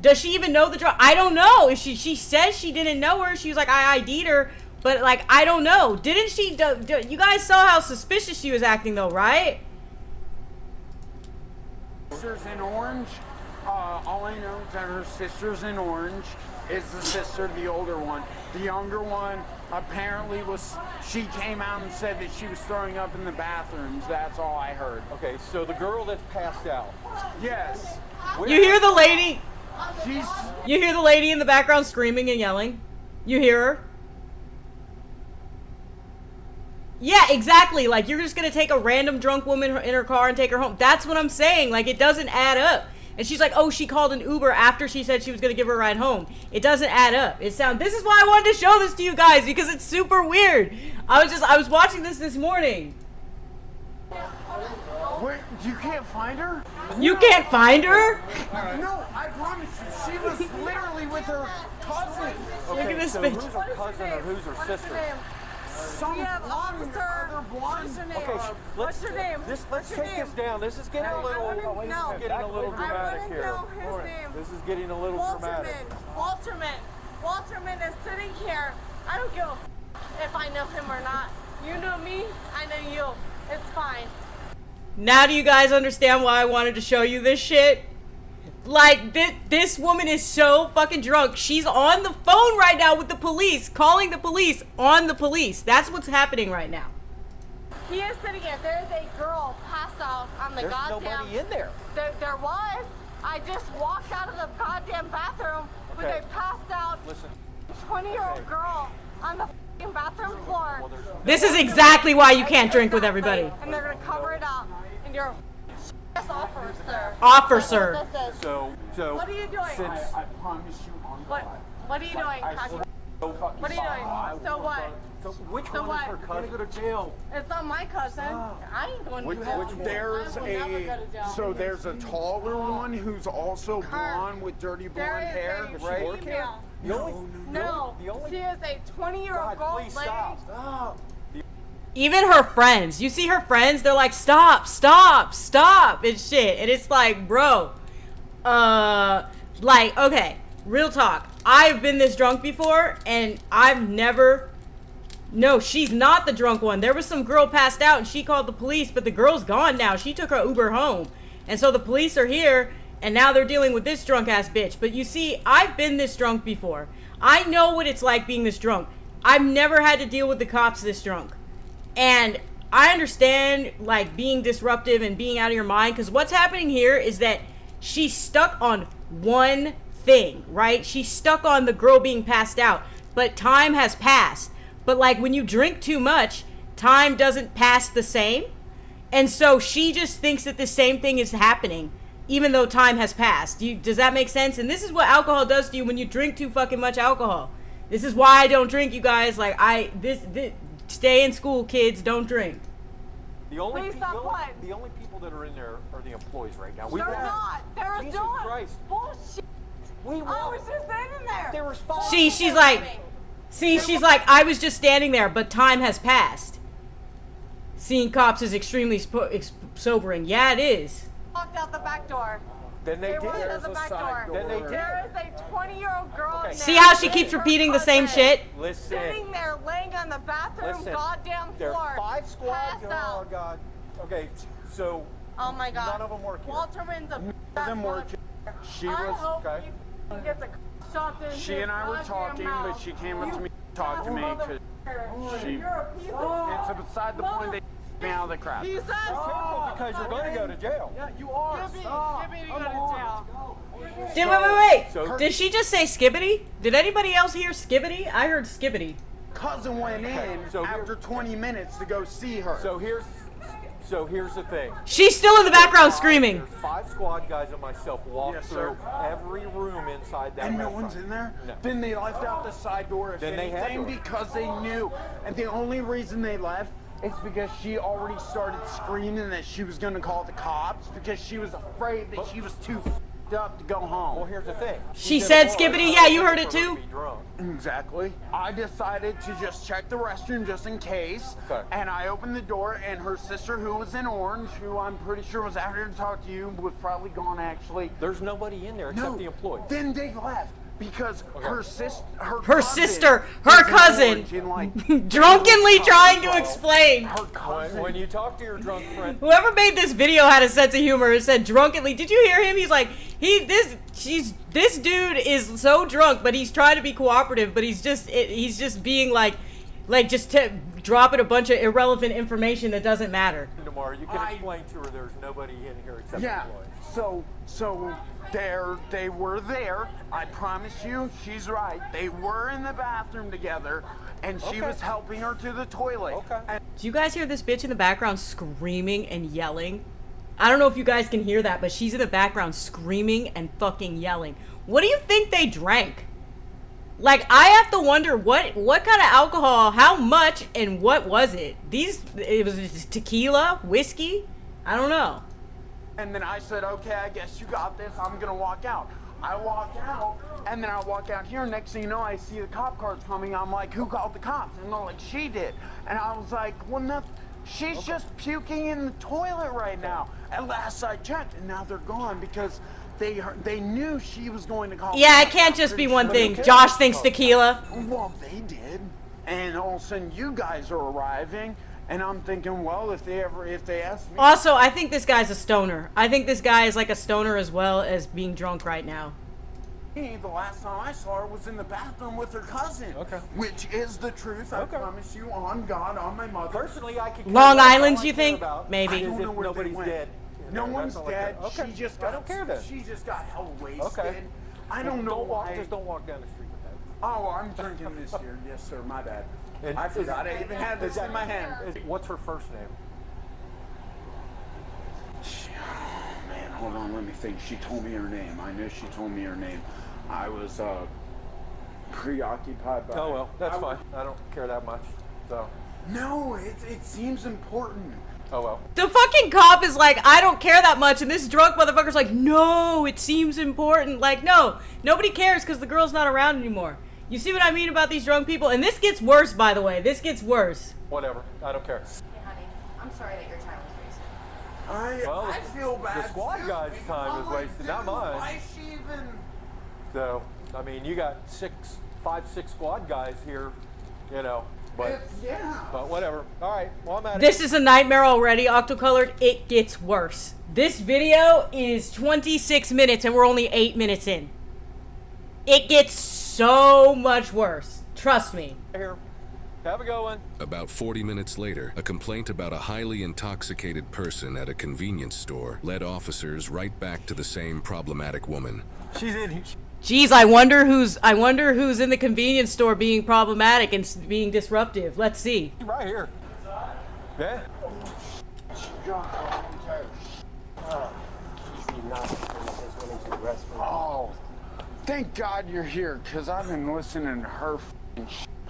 does she even know the drunk? I don't know. If she says she didn't know her. She was like, I ID'd her. But, like, I don't know. Didn't she, you guys saw how suspicious she was acting, though, right? Sister's in orange. All I know is that her sister's in orange is the sister, the older one. The younger one apparently she came out and said that she was throwing up in the bathrooms. That's all I heard. Okay, so the girl that's passed out. Yes. You hear the lady? She's You hear the lady in the background screaming and yelling? You hear her? Yeah, exactly. Like, you're just gonna take a random drunk woman in her car and take her home. That's what I'm saying. Like, it doesn't add up. And she's like, oh, she called an Uber after she said she was gonna give her a ride home. It doesn't add up. This is why I wanted to show this to you guys, because it's super weird. I was watching this morning. Wait, you can't find her? You can't find her? No, I promise you. She was literally with her cousin. Look at this so bitch. who's her cousin or who's her sister? Some blonde, other blonde. Okay, What's your name? Let's What's your take name? this down. This is getting a little. know. This is getting a little I dramatic want to here. know his name. This is getting a little dramatic. Walterman is sitting here. I don't give a if I know him or not. You know me, I know you. It's fine. Now do you guys understand why I wanted to show you this shit? Like, this woman is so fucking drunk. She's on the phone right now with the police, calling the police on the police. That's what's happening right now. He is sitting here. There's a girl passed out on the There's goddamn. nobody in there. There was. I just walked out of the goddamn bathroom with Okay. a passed out Listen. 20-year-old girl on the f***ing bathroom floor. This is exactly why you can't drink with everybody. And they're gonna cover it up. And you're a f***ing officer. Officer. That's what this is. So. What are you doing? Since I promise you on What are you doing, Kashi? What are you doing? So what? So which So one what? is her cousin? Go to jail. It's not my cousin. I ain't going to jail. There's I will never go to jail. so there's a taller one who's also blonde with dirty blonde hair. There is Does a she work here? female. The only. No, The only. she is a 20-year-old God, girl please lady. stop. Even her friends, you see her friends, they're like, stop, stop, stop, and shit. And it's like, bro, like, okay, real talk. I've been this drunk before, and I've never, no, she's not the drunk one. There was some girl passed out, and she called the police, but the girl's gone now. She took her Uber home. And so the police are here, and now they're dealing with this drunk-ass bitch. But you see, I've been this drunk before. I know what it's like being this drunk. I've never had to deal with the cops this drunk. And I understand, like, being disruptive and being out of your mind, because what's happening here is that she's stuck on one thing, right? She's stuck on the girl being passed out, but time has passed. But, like, when you drink too much, time doesn't pass the same. And so she just thinks that the same thing is happening, even though time has passed. Does that make sense? And this is what alcohol does to you when you drink too fucking much alcohol. This is why I don't drink, you guys. Like, stay in school, kids. Don't drink. The only Please people. stop what? The only people that are in there are the employees right now. They're not. They're Jesus doing Christ. bullshit. We I was just sitting there. There was five. She's like, I was just standing there, but time has passed. Seeing cops is extremely sobering. Yeah, it is. Walked out the back door. Then they They did. walked out There's the a back side door. Then they door. did. There is a 20-year-old girl. Okay. now See how she with keeps her repeating the same husband, shit? Listen. Sitting there, laying on the bathroom Listen. goddamn There floor. are 5 squad. passed Oh out. God. Okay, so Oh my God. none of them work here. Walterman's a Them were, she I was, hope okay. he f***ing gets a shot in she his and I were goddamn talking, but mouth. she came up to me, talked to me, because she, You're a piece of it's beside the point they me out of the crap. Jesus! Because you're going to go to jail. Yeah, you are. Stop. Skibbity, go to jail. Wait. Her- Did she just say skibbity? Did anybody else hear skibbity? I heard skibbity. Cousin went in so here- after 20 minutes to go see her. So here's the thing. She's still in the background screaming. There's 5 squad guys and myself walked Yes, through sir. every room inside that And no restaurant. one's in there? No. Then they left out the side door, if Then they had anything, to. because they knew. And the only reason they left is because she already started screaming that she was going to call the cops because she was afraid that she was too f***ed up to go home. Well, here's the thing. She She's said in a bar. skibbity, yeah, you heard it For her to too. be drunk. Exactly. I decided to just check the restroom just in case. Okay. And I opened the door, and her sister, who was in orange, who I'm pretty sure was out here to talk to you, was probably gone actually. There's nobody in there except No, the employees. then they left because her sister, her cousin, was in orange and, like, drunkenly trying to explain. her cousin. When you talk to your drunk friend, Whoever made this video had a sense of humor. It said drunkenly. Did you hear him? He's like, this dude is so drunk, but he's trying to be cooperative, but he's just being like dropping a bunch of irrelevant information that doesn't matter. tomorrow, you can explain to her there's nobody in here except Yeah. employees. So they were there. I promise you, she's right. They were in the bathroom together, and she Okay. was helping her to the toilet. Okay. And Do you guys hear this bitch in the background screaming and yelling? I don't know if you guys can hear that, but she's in the background screaming and fucking yelling. What do you think they drank? Like, I have to wonder what kind of alcohol, how much, and what was it? It was tequila, whiskey? I don't know. And then I said, okay, I guess you got this. I'm going to walk out. I walk out, and then I walk out here. Next thing you know, I see the cop cars coming. I'm like, who called the cops? And they're like, she did. And I was like, well, no, she's just puking in the toilet right now. At last I checked, and now they're gone because they knew she was going to call. Yeah, the it can't cops. just be Pretty one sure- thing. Josh thinks tequila. Well, they did. And all of a sudden, you guys are arriving. And I'm thinking, well, if they ask me. Also, I think this guy's a stoner. I think this guy is like a stoner as well as being drunk right now. The last time I saw her was in the bathroom with her cousin. Okay. Which is the truth. I Okay. promise you, on God, on my mother. Personally, I could. Long care less. Island, All I you care think? about Maybe. is I don't know if where they nobody's went. dead. No That's one's all I care. dead. Okay. She just I got. don't care then. She just got hell wasted. Okay. I don't know Walk, why. just don't walk down the street with that. Oh, I'm drinking this here. Yes, sir. My bad. And I is- forgot I even had is this that- in my hand. What's her first name? Man, hold on, let me think. She told me her name. I know she told me her name. I was preoccupied by. Oh well, that's fine. I don't care that much. So. No, it seems important. Oh well. The fucking cop is like, I don't care that much, and this drunk motherfucker's like, no, it seems important. Like, no, nobody cares because the girl's not around anymore. You see what I mean about these drunk people? And this gets worse, by the way. This gets worse. Whatever. I don't care. Hey, honey, I'm sorry that your time was wasted. Well, I feel bad. the squad too, guy's because time I'm is like, wasted, not dude, mine. Why is she even? So, I mean, you got 5, 6 squad guys here, you know. But Yeah. but whatever. All right. Well, I'm at This is a nightmare already, Octocolored. It gets worse. This video is 26 minutes and we're only 8 minutes in. It gets so much worse. Trust me. here. Have a good one. About 40 minutes later, a complaint about a highly intoxicated person at a convenience store led officers right back to the same problematic woman. She's in here. Jeez, I wonder who's in the convenience store being problematic and being disruptive. Let's see. She's right here. Yeah. Oh, thank God you're here, because I've been listening to her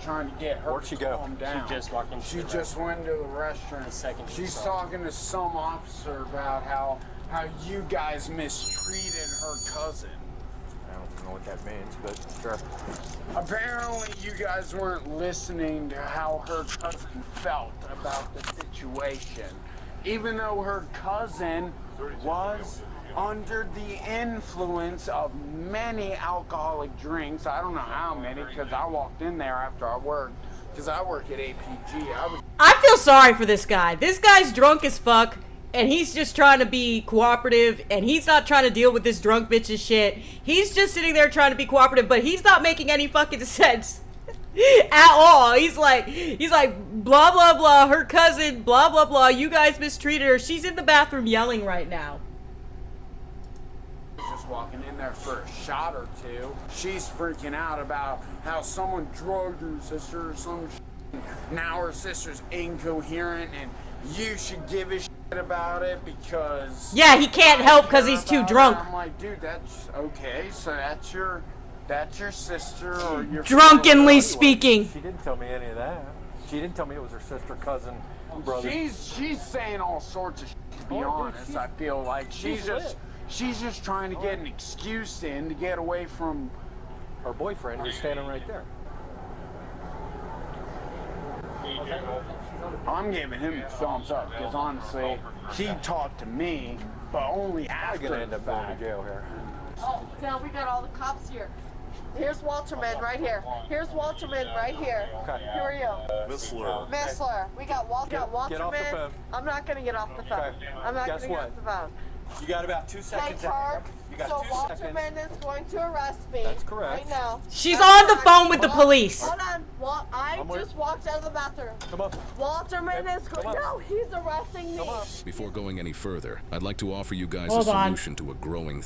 trying to get her Where'd she go? calm down. She just walked into She the just went into the restaurant. second she She's saw talking to some officer about how you guys mistreated her cousin. I don't know what that means, but sure. Apparently, you guys weren't listening to how her cousin felt about the situation. Even though her cousin was under the influence of many alcoholic drinks. I don't know how many, because I walked in there after I worked, because I work at APG. I feel sorry for this guy. This guy's drunk as fuck, and he's just trying to be cooperative, and he's not trying to deal with this drunk bitch's shit. He's just sitting there trying to be cooperative, but he's not making any fucking sense at all. He's like, blah, blah, blah, her cousin, blah, blah, blah, you guys mistreated her. She's in the bathroom yelling right now. Just walking in there for a shot or two. She's freaking out about how someone drugged her sister or some shit. Now her sister's incoherent, and you should give a shit about it because... Yeah, he can't help because he's too drunk. I'm like, dude, that's okay. So that's your sister or your... Drunkenly speaking. She didn't tell me any of that. She didn't tell me it was her sister, cousin, brother. She's saying all sorts of shit, to be honest. I feel like she's just trying to get an excuse in to get away from her boyfriend who's standing right there. I'm giving him a thumbs up because honestly, he talked to me, but only after I'm gonna end up going fact. to jail here. Oh, now we got all the cops here. Here's Walterman right here. Here's Walterman right here. Okay. Who are you? Missler. Missler. We got Walterman. Get off the phone. I'm not gonna get off the phone. Okay. I'm not Guess gonna get what? off the phone. You got about 2 Hey, seconds. Clark. You got So 2 seconds. Walterman is going to arrest me. That's correct. Right now. She's That's on the correct. phone with the Hold on. police. Hold on. I I'm just walked out of the bathroom. Come on. Walterman is going. Come on. No, he's arresting me. Come on. Before going any further, I'd like to offer you guys Hold a on. solution to a growing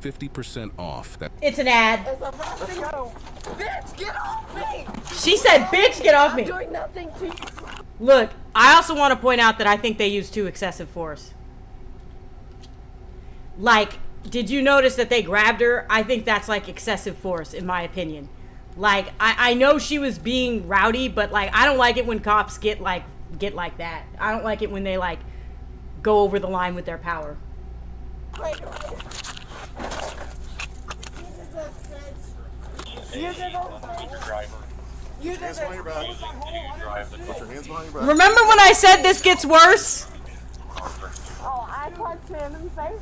50% off that It's an ad. Is arresting me. Bitch, get off me! She said, bitch, get off I'm me. doing nothing to you. Look, I also want to point out that I think they used too excessive force. Like, did you notice that they grabbed her? I think that's like excessive force, in my opinion. Like, I know she was being rowdy, but like, I don't like it when cops get like that. I don't like it when they like go over the line with their power. Wait. You did it. You did Hands behind your back. it. Put your hands behind your back. Remember when I said this gets worse? Oh, I punched him in the face.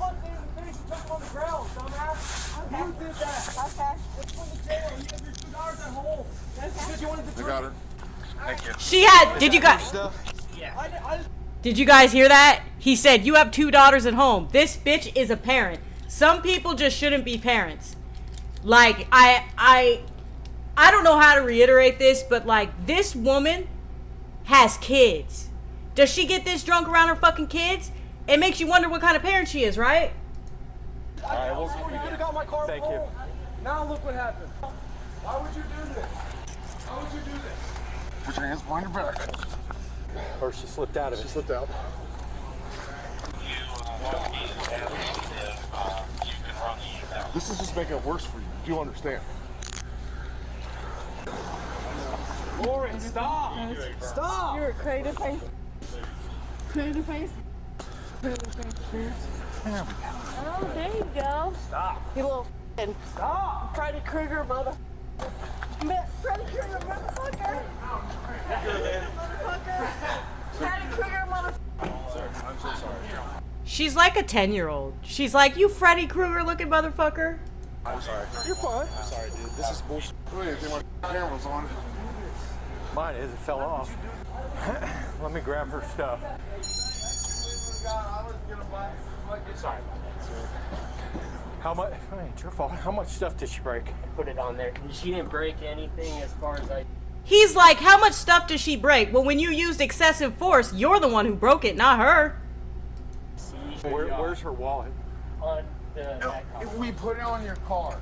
On the ground, dumbass. Okay. You did that. Okay. Let's go to jail. You have your $2 at home. That's because you wanted to They got her. She had, did you guys hear that? He said, you have 2 daughters at home. This bitch is a parent. Some people just shouldn't be parents. Like, I don't know how to reiterate this, but like, this woman has kids. Does she get this drunk around her fucking kids? It makes you wonder what kind of parent she is, right? All right, well, you could have got my car. Thank you. Now look what happened. Why would you do this? Why would you do this? Put your hands behind your back. or she slipped out of it. She slipped out. This is just making it worse for you. Do you understand? Lauren, stop. Stop. You're a creative face. Creative face. Creative face. Oh, there you go. Stop. You little f***ing Stop. Freddy Krueger mother. Freddy Krueger motherfucker. Freddy Krueger motherfucker. I'm so sorry. She's like a 10-year-old. She's like, you Freddy Krueger looking motherfucker. I'm sorry. You're fine. I'm sorry, dude. This is bullshit. Wait, I think my camera's on. Mine is. It fell off. Let me grab her stuff. Sorry. How much? It's your fault. How much stuff did she break? Put it on there. She didn't break anything as far as I... He's like, how much stuff does she break? Well, when you used excessive force, you're the one who broke it, not her. see Where's her wallet? on the back If we put it on your car.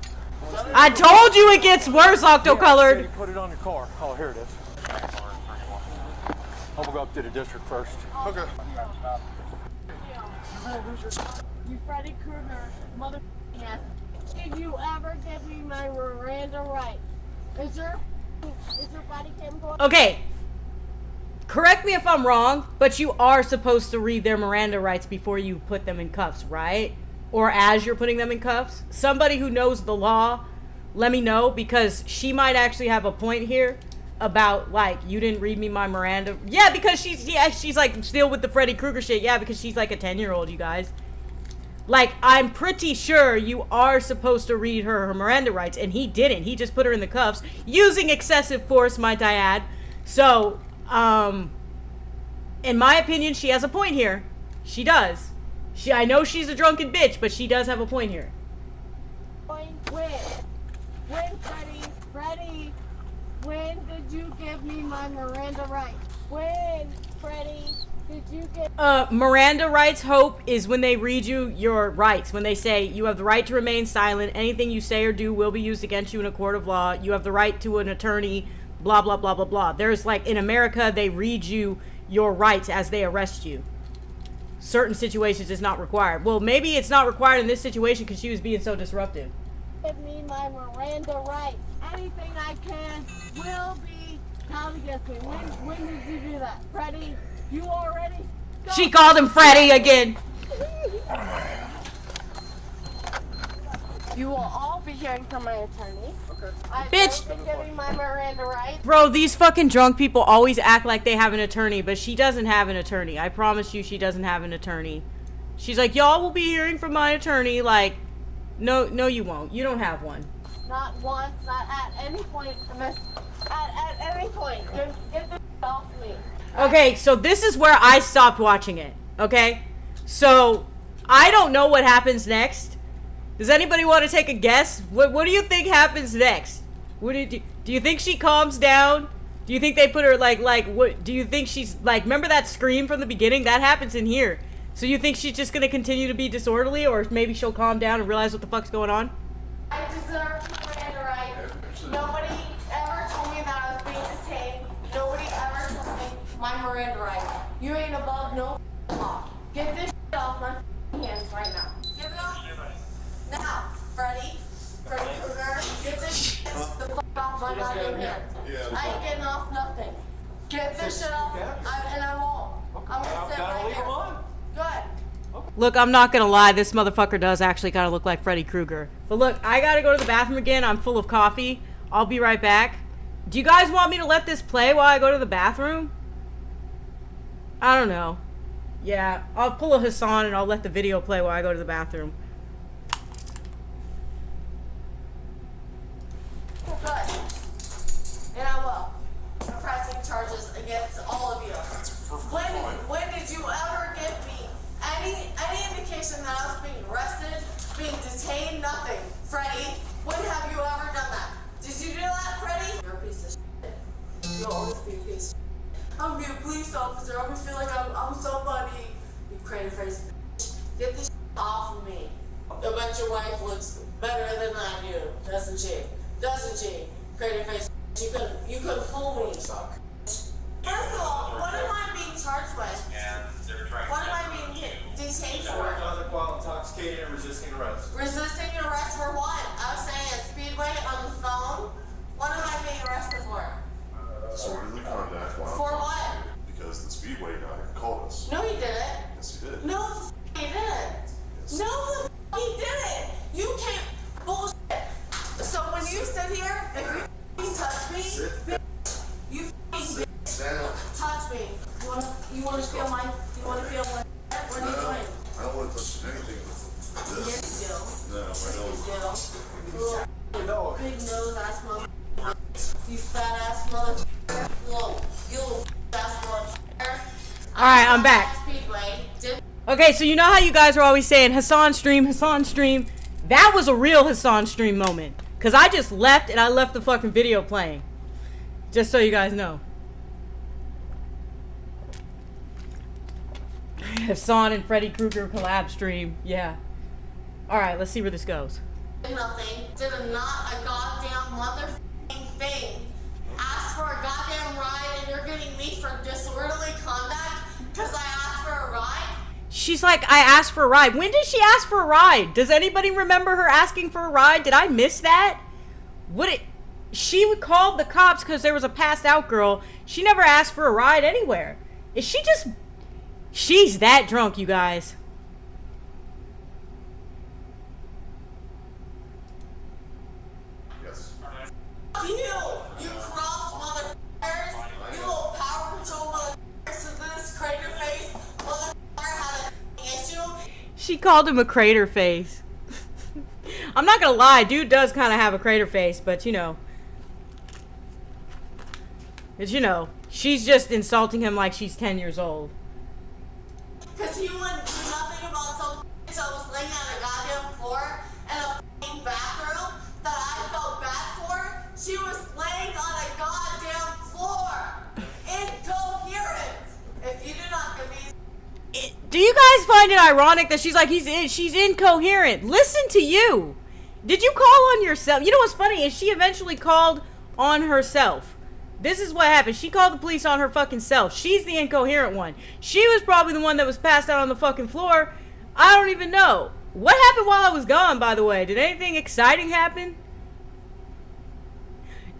I told you it gets worse, You Octocolored. put it on your car. Oh, here it is. I'm gonna go up to the district first. Okay. You Freddy Krueger mother ass. Did you ever give me my Miranda rights? Is your body cam going? Okay. Correct me if I'm wrong, but you are supposed to read their Miranda rights before you put them in cuffs, right? Or as you're putting them in cuffs. Somebody who knows the law, let me know, because she might actually have a point here about, like, you didn't read me my Miranda. Yeah, because she's like still with the Freddy Krueger shit. Yeah, because she's like a 10-year-old, you guys. Like, I'm pretty sure you are supposed to read her Miranda rights, and he didn't. He just put her in the cuffs, using excessive force, might I add. So, in my opinion, she has a point here. She does. I know she's a drunken bitch, but she does have a point here. When, Freddie, when did you give me my Miranda rights? When, Freddie, did you get... Miranda rights, Hope, is when they read you your rights. When they say, you have the right to remain silent. Anything you say or do will be used against you in a court of law. You have the right to an attorney, blah, blah, blah, blah, blah. There's, like, in America, they read you your rights as they arrest you. Certain situations it's not required. Well, maybe it's not required in this situation because she was being so disruptive. Give me my Miranda rights. Anything I can will be held against me. When did you do that? Freddie, you already... She called him Freddie again. You will all be hearing from my attorney. Okay. Bitch. I've been giving my Miranda rights. Bro, these fucking drunk people always act like they have an attorney, but she doesn't have an attorney. I promise you she doesn't have an attorney. She's like, y'all will be hearing from my attorney. Like, no, you won't. You don't have one. Not once, not at any point, miss. At any point. Get this off me. Okay, so this is where I stopped watching it, okay? So, I don't know what happens next. Does anybody want to take a guess? What do you think happens next? What do you think she calms down? Do you think they put her what do you think she's like, remember that scream from the beginning? That happens in here. So you think she's just going to continue to be disorderly, or maybe she'll calm down and realize what the fuck's going on? I deserve Miranda rights. Nobody ever told me that I was being detained. Nobody ever told me my Miranda rights. You ain't above no law. Get this off my hands right now. Give it off. Now, Freddie Krueger, get this the fuck off my goddamn hands. I ain't getting off nothing. Get this shit off, and I won't. I'm gonna sit right here. Good. Look, I'm not gonna lie, this motherfucker does actually kind of look like Freddy Krueger. But look, I gotta go to the bathroom again. I'm full of coffee. I'll be right back. Do you guys want me to let this play while I go to the bathroom? I don't know. Yeah, I'll pull a Hassan and I'll let the video play while I go to the bathroom. Good. And I will. I'm pressing charges against all of you. When did you ever give me any indication that I was being arrested, being detained? Nothing. Freddie, when have you ever done that? Did you do that, Freddie? You're a piece of shit. You'll always be a piece of shit. I'm gonna be a police officer. I always feel like I'm somebody. You crazy face bitch. Get this shit off of me. I bet your wife looks better than I do, doesn't she? Doesn't she? Crazy face bitch. You couldn't fool me. First of all, what am I being charged with? What am I being detained for? While intoxicated and resisting arrest. Resisting arrest for what? I was saying a speedway on the phone. What am I being arrested for? Disorderly conduct. For what? Because the Speedway guy called us. No, he didn't. Yes, he did. No, the f- he didn't. Yes. No, the f- he didn't. You can't bullshit. So when you sit here, if you touch me, you f- touch me. You wanna feel my? You wanna feel what? What are you doing? I don't want to touch anything with this. Yes, you do. No, I don't. You do. Big nose ass mother. You fat ass mother. You little ass mother. Alright, I'm back. Speedway. Okay, so you know how you guys are always saying Hassan stream, Hassan stream? That was a real Hassan stream moment. Because I just left and I left the fucking video playing. Just so you guys know. Hassan and Freddy Krueger collab stream. Yeah. Alright, let's see where this goes. Nothing. Did not a goddamn motherfucking thing. Asked for a goddamn ride and you're getting me for disorderly conduct because I asked for a ride? She's like, I asked for a ride. When did she ask for a ride? Does anybody remember her asking for a ride? Did I miss that? She called the cops because there was a passed out girl. She never asked for a ride anywhere. Is she just... She's that drunk, you guys. Yes. You corrupt motherfuckers. You little power control motherfuckers. So this crater face motherfucker had an issue. She called him a crater face. I'm not gonna lie, dude does kind of have a crater face, but you know. She's just insulting him like she's 10 years old. Because he wouldn't do nothing about some bitch that was laying on a goddamn floor in a f***ing bathroom that I felt bad for. She was laying on a goddamn floor. Incoherent. If you do not give me... Do you guys find it ironic that she's like, she's incoherent? Listen to you. Did you call on yourself? You know what's funny is she eventually called on herself. This is what happened. She called the police on her fucking self. She's the incoherent one. She was probably the one that was passed out on the fucking floor. I don't even know. What happened while I was gone, by the way? Did anything exciting happen?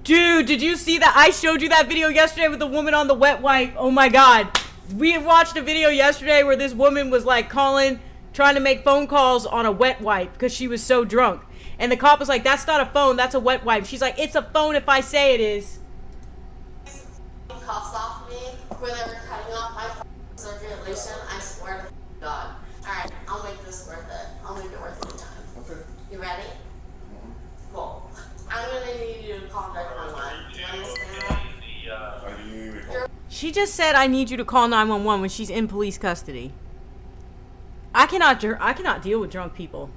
Dude, did you see that? I showed you that video yesterday with the woman on the wet wipe. Oh my god. We had watched a video yesterday where this woman was like trying to make phone calls on a wet wipe because she was so drunk. And the cop was like, that's not a phone, that's a wet wipe. She's like, it's a phone if I say it is. Cuffs off me where they were cutting off my circulation. I swear to God. Alright, I'll make this worth it. I'll make it worth your time. Okay. You ready? Cool. I'm gonna need you to call 911. Do you understand that? She just said, I need you to call 911 when she's in police custody. I cannot deal with drunk people.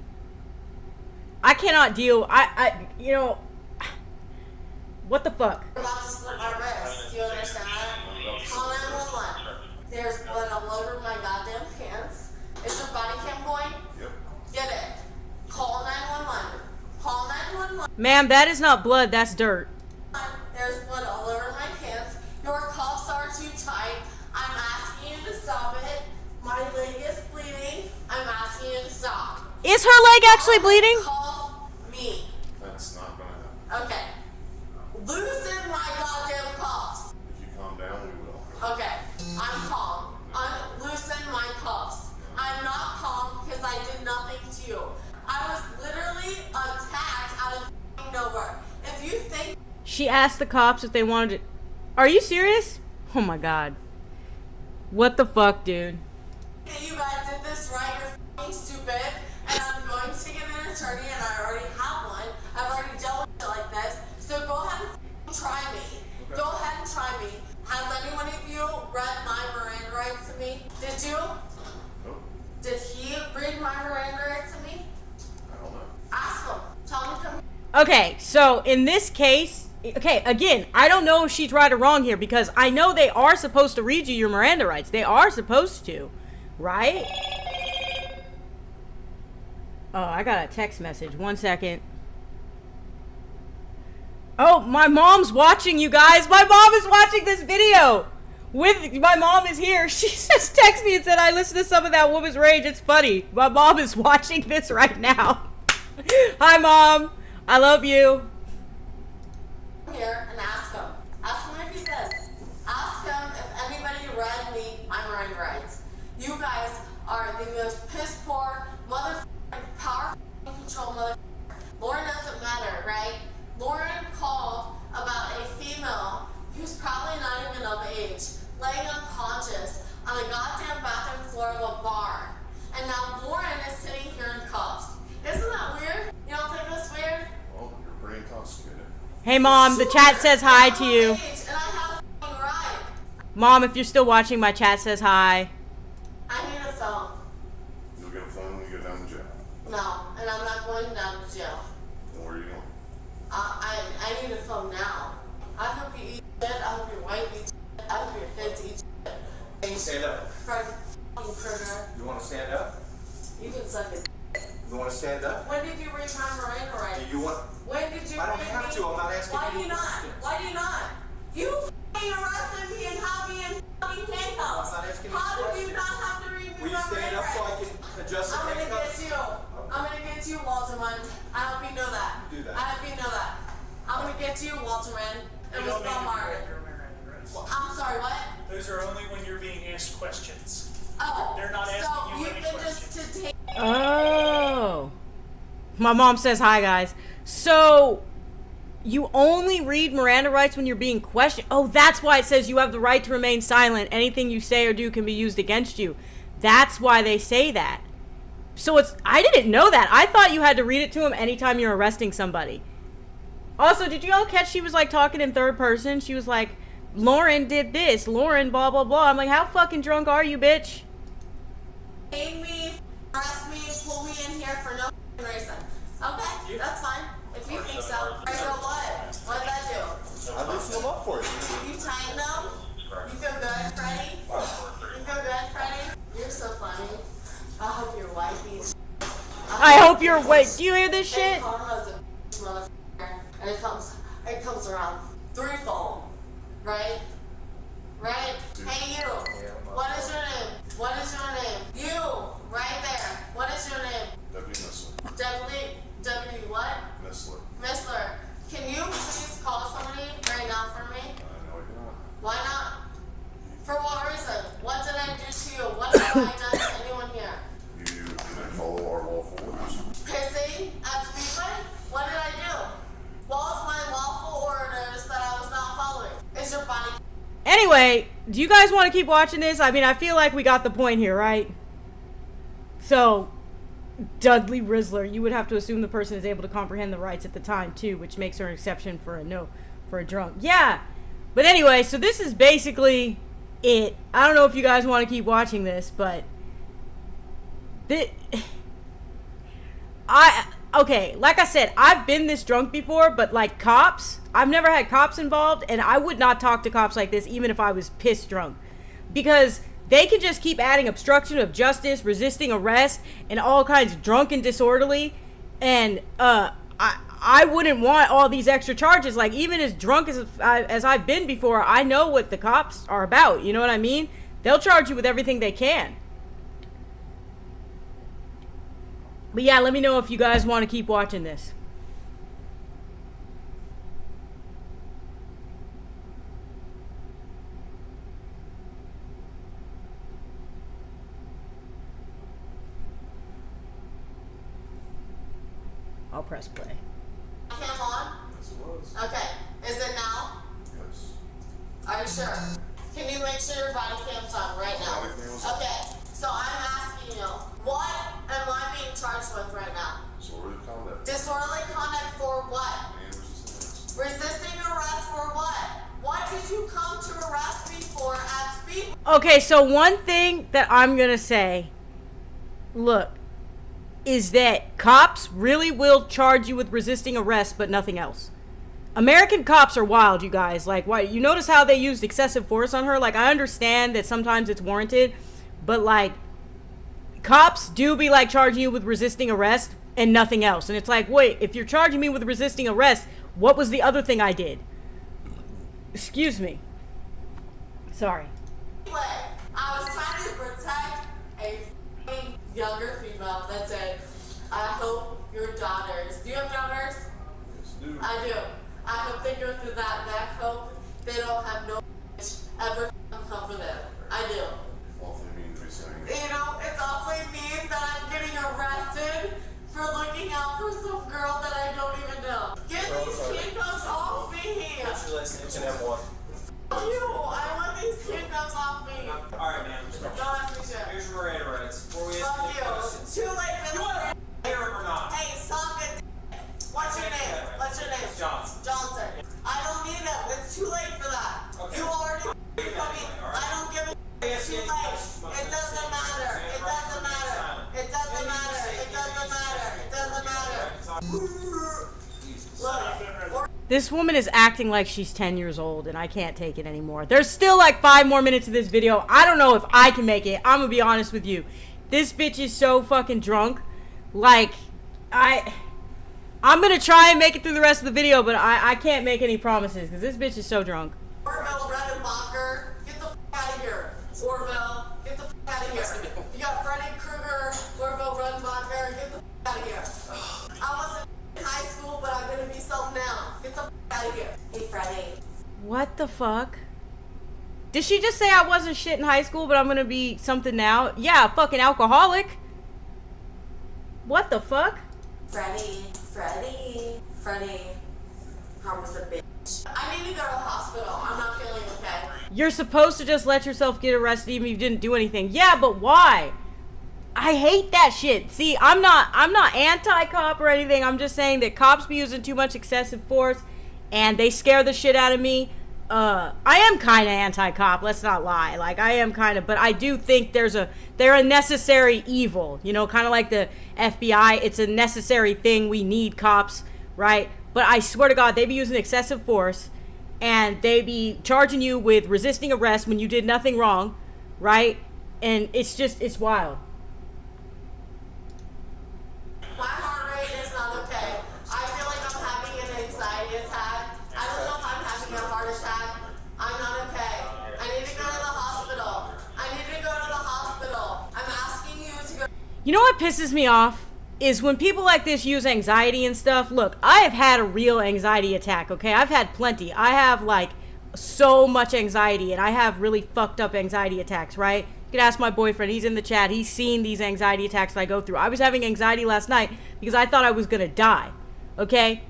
I cannot deal, what the fuck? I'm about to slit my wrist. Do you understand that? Call 911. There's blood all over my goddamn pants. Is your body cam going? Yep. Get it. Call 911. Call 911. Ma'am, that is not blood, that's dirt. There's blood all over my pants. Your cuffs are too tight. I'm asking you to stop it. My leg is bleeding. I'm asking you to stop. Is her leg actually bleeding? Call me. That's not gonna happen. Okay. Loosen my goddamn cuffs. If you calm down, we will. Okay, I'm calm. Loosen my cuffs. I'm not calm because I did nothing to you. I was literally attacked out of f***ing nowhere. If you think... She asked the cops if they wanted to... Are you serious? Oh my god. What the fuck, dude? You guys did this right, you're f***ing stupid. And I'm going to get an attorney and I already have one. I've already dealt with shit like this. So go ahead and try me. Okay. Go ahead and try me. Has any one of you read my Miranda rights to me? Did you? Nope. Did he read my Miranda rights to me? I don't know. Ask him. Tell him to come. Okay, so in this case, okay, again, I don't know if she's right or wrong here because I know they are supposed to read you your Miranda rights. They are supposed to, right? Oh, I got a text message. 1 second. Oh, my mom's watching, you guys. My mom is watching this video. My mom is here. She just texted me and said, I listened to some of that woman's rage. It's funny. My mom is watching this right now. Hi, Mom. I love you. Here and ask him. Ask him if he did. Ask him if anybody read me my Miranda rights. You guys are the most piss poor, power control mother. Lauren doesn't matter, right? Lauren called about a female who's probably not even of age, laying unconscious on a goddamn bathroom floor of a bar. And now Lauren is sitting here in cuffs. Isn't that weird? You don't think that's weird? Well, you're pretty intoxicated. Hey, Mom, the chat says hi to you. And I have a right. Mom, if you're still watching, my chat says hi. I need a phone. You'll get a phone when you go down to jail. No, and I'm not going down to jail. Then where are you going? I need a phone now. I hope you eat shit. I hope your wife eats shit. I hope your kids eat shit. Can you stand up? Fred, fucking critter. You want to stand up? You can suck it. You want to stand up? When did you read my Miranda rights? Do you want... When did you I don't read have me? to. I'm not asking Why you do you not? questions. Why do you not? You fucking arrested me and have me in fucking handcuffs. I'm not asking you How did questions. you not have to read me Will you my stand Miranda up so I rights? can adjust the I'm gonna handcuffs? get you. I'm gonna get you, Walterman. I hope you know that. Do that. I hope you know that. I'm gonna get you, Walterman. It was Belmar. I'm sorry, what? Those are only when you're being asked questions. Oh, They're not asking so you you any can questions. just to take. Oh. My mom says hi, guys. So, you only read Miranda rights when you're being questioned. Oh, that's why it says you have the right to remain silent. Anything you say or do can be used against you. That's why they say that. So I didn't know that. I thought you had to read it to him anytime you're arresting somebody. Also, did you all catch she was like talking in third person? She was like, Lauren did this, Lauren blah blah blah. I'm like, how fucking drunk are you, bitch? Made me, arrest me, pull me in here for no reason. Okay, that's fine. If you think so. Alright, so what? What did I do? I loosened them up for you. You tightened them? You feel good, Freddie? You feel good, Freddie? You're so funny. I hope you're wifey. I hope you're awake. Do you hear this shit? Karma's a motherfucker, and it comes around threefold, right? Right? Hey you, what is your name? What is your name? You, right there. What is your name? Deputy Missler. Deputy what? Missler. Missler. Can you please call somebody right now for me? No, you're not. Why not? For what reason? What did I do to you? What have I done to anyone here? You didn't follow our lawful orders. Pissing at Speedway? What did I do? What was my lawful orders that I was not following? Is your body... Anyway, do you guys want to keep watching this? I mean, I feel like we got the point here, right? So, Dudley Rizzler, you would have to assume the person is able to comprehend the rights at the time, too, which makes her an exception for a drunk. Yeah! But anyway, so this is basically it. I don't know if you guys want to keep watching this, but... Okay, like I said, I've been this drunk before, but like cops, I've never had cops involved, and I would not talk to cops like this even if I was pissed drunk. Because they can just keep adding obstruction of justice, resisting arrest, and all kinds of drunk and disorderly, and I wouldn't want all these extra charges. Like, even as drunk as I've been before, I know what the cops are about, you know what I mean? They'll charge you with everything they can. But yeah, let me know if you guys want to keep watching this. I'll press play. Cam on? Yes, it was. Okay. Is it now? Yes. Are you sure? Can you make sure your body cam's on right now? Body cam is on. Okay. So I'm asking you, what am I being charged with right now? Disorderly conduct. Disorderly conduct for what? And resisting arrest. Resisting arrest for what? What did you come to arrest me for at Speed? Okay, so one thing that I'm gonna say, look, is that cops really will charge you with resisting arrest, but nothing else. American cops are wild, you guys. Like, why? You notice how they used excessive force on her? Like, I understand that sometimes it's warranted, but like, cops do be like charging you with resisting arrest and nothing else. And it's like, wait, if you're charging me with resisting arrest, what was the other thing I did? Excuse me. Sorry. Anyway, I was trying to protect a f***ing younger female that said, I hope your daughters, do you have daughters? Yes, dude. I do. I hope they go through that, and I hope they don't have no bitch ever come for them. I do. Awfully mean to be saying. You know, it's awfully mean that I'm getting arrested for looking out for some girl that I don't even know. Get these handcuffs off me! What's your last name? Can I have one? You! I want these handcuffs off me! Alright, man. Don't ask me shit. Here's your Miranda rights. Before we ask Fuck you you! questions. Too late for You want to hear it or not? Hey, suck it! What's your name? What's your name? It's Johnson. Johnson. I don't need them. It's too late for that. Okay. You already told me. I don't give a It's too late. It doesn't matter. It doesn't matter. It doesn't matter. It doesn't matter. It doesn't matter. Look. This woman is acting like she's 10 years old, and I can't take it anymore. There's still like 5 more minutes of this video. I don't know if I can make it. I'm gonna be honest with you. This bitch is so fucking drunk. Like, I'm gonna try and make it through the rest of the video, but I can't make any promises, because this bitch is so drunk. Orville Redenbacher, get the f out of here. Orville, get the f out of here. You got Freddy Krueger, Orville Redenbacher, get the f out of here. I wasn't in high school, but I'm gonna be something now. Get the f out of here. Hey, Freddy. What the fuck? Did she just say I wasn't shit in high school, but I'm gonna be something now? Yeah, fucking alcoholic. What the fuck? Freddy. Karma's a bitch. I need to go to the hospital. I'm not feeling okay. You're supposed to just let yourself get arrested even if you didn't do anything. Yeah, but why? I hate that shit. See, I'm not anti-cop or anything. I'm just saying that cops be using too much excessive force and they scare the shit out of me. I am kind of anti-cop, let's not lie. Like, I am kind of, but I do think they're a necessary evil, you know, kind of like the FBI. It's a necessary thing. We need cops, right? But I swear to God, they be using excessive force and they be charging you with resisting arrest when you did nothing wrong, right? And it's wild. My heart rate is not okay. I feel like I'm having an anxiety attack. I don't know if I'm having a heart attack. I'm not okay. I need to go to the hospital. I'm asking you to go. You know what pisses me off? Is when people like this use anxiety and stuff. Look, I have had a real anxiety attack, okay? I've had plenty. I have, like, so much anxiety, and I have really fucked up anxiety attacks, right? You can ask my boyfriend. He's in the chat. He's seen these anxiety attacks that I go through. I was having anxiety last night because I thought I was gonna die, okay?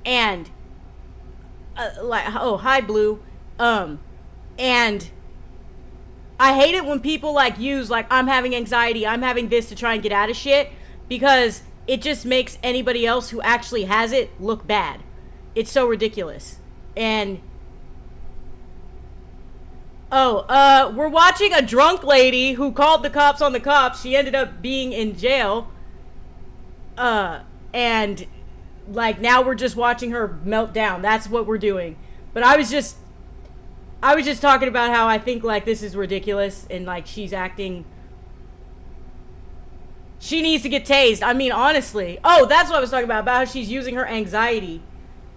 And, hi, Blue. And I hate it when people, like, use, like, I'm having anxiety, I'm having this to try and get out of shit, because it just makes anybody else who actually has it look bad. It's so ridiculous. And we're watching a drunk lady who called the cops on the cops. She ended up being in jail. And, like, now we're just watching her melt down. That's what we're doing. But I was just talking about how I think, like, this is ridiculous. And, like, she's acting... She needs to get tased. I mean, honestly. Oh, that's what I was talking about how she's using her anxiety.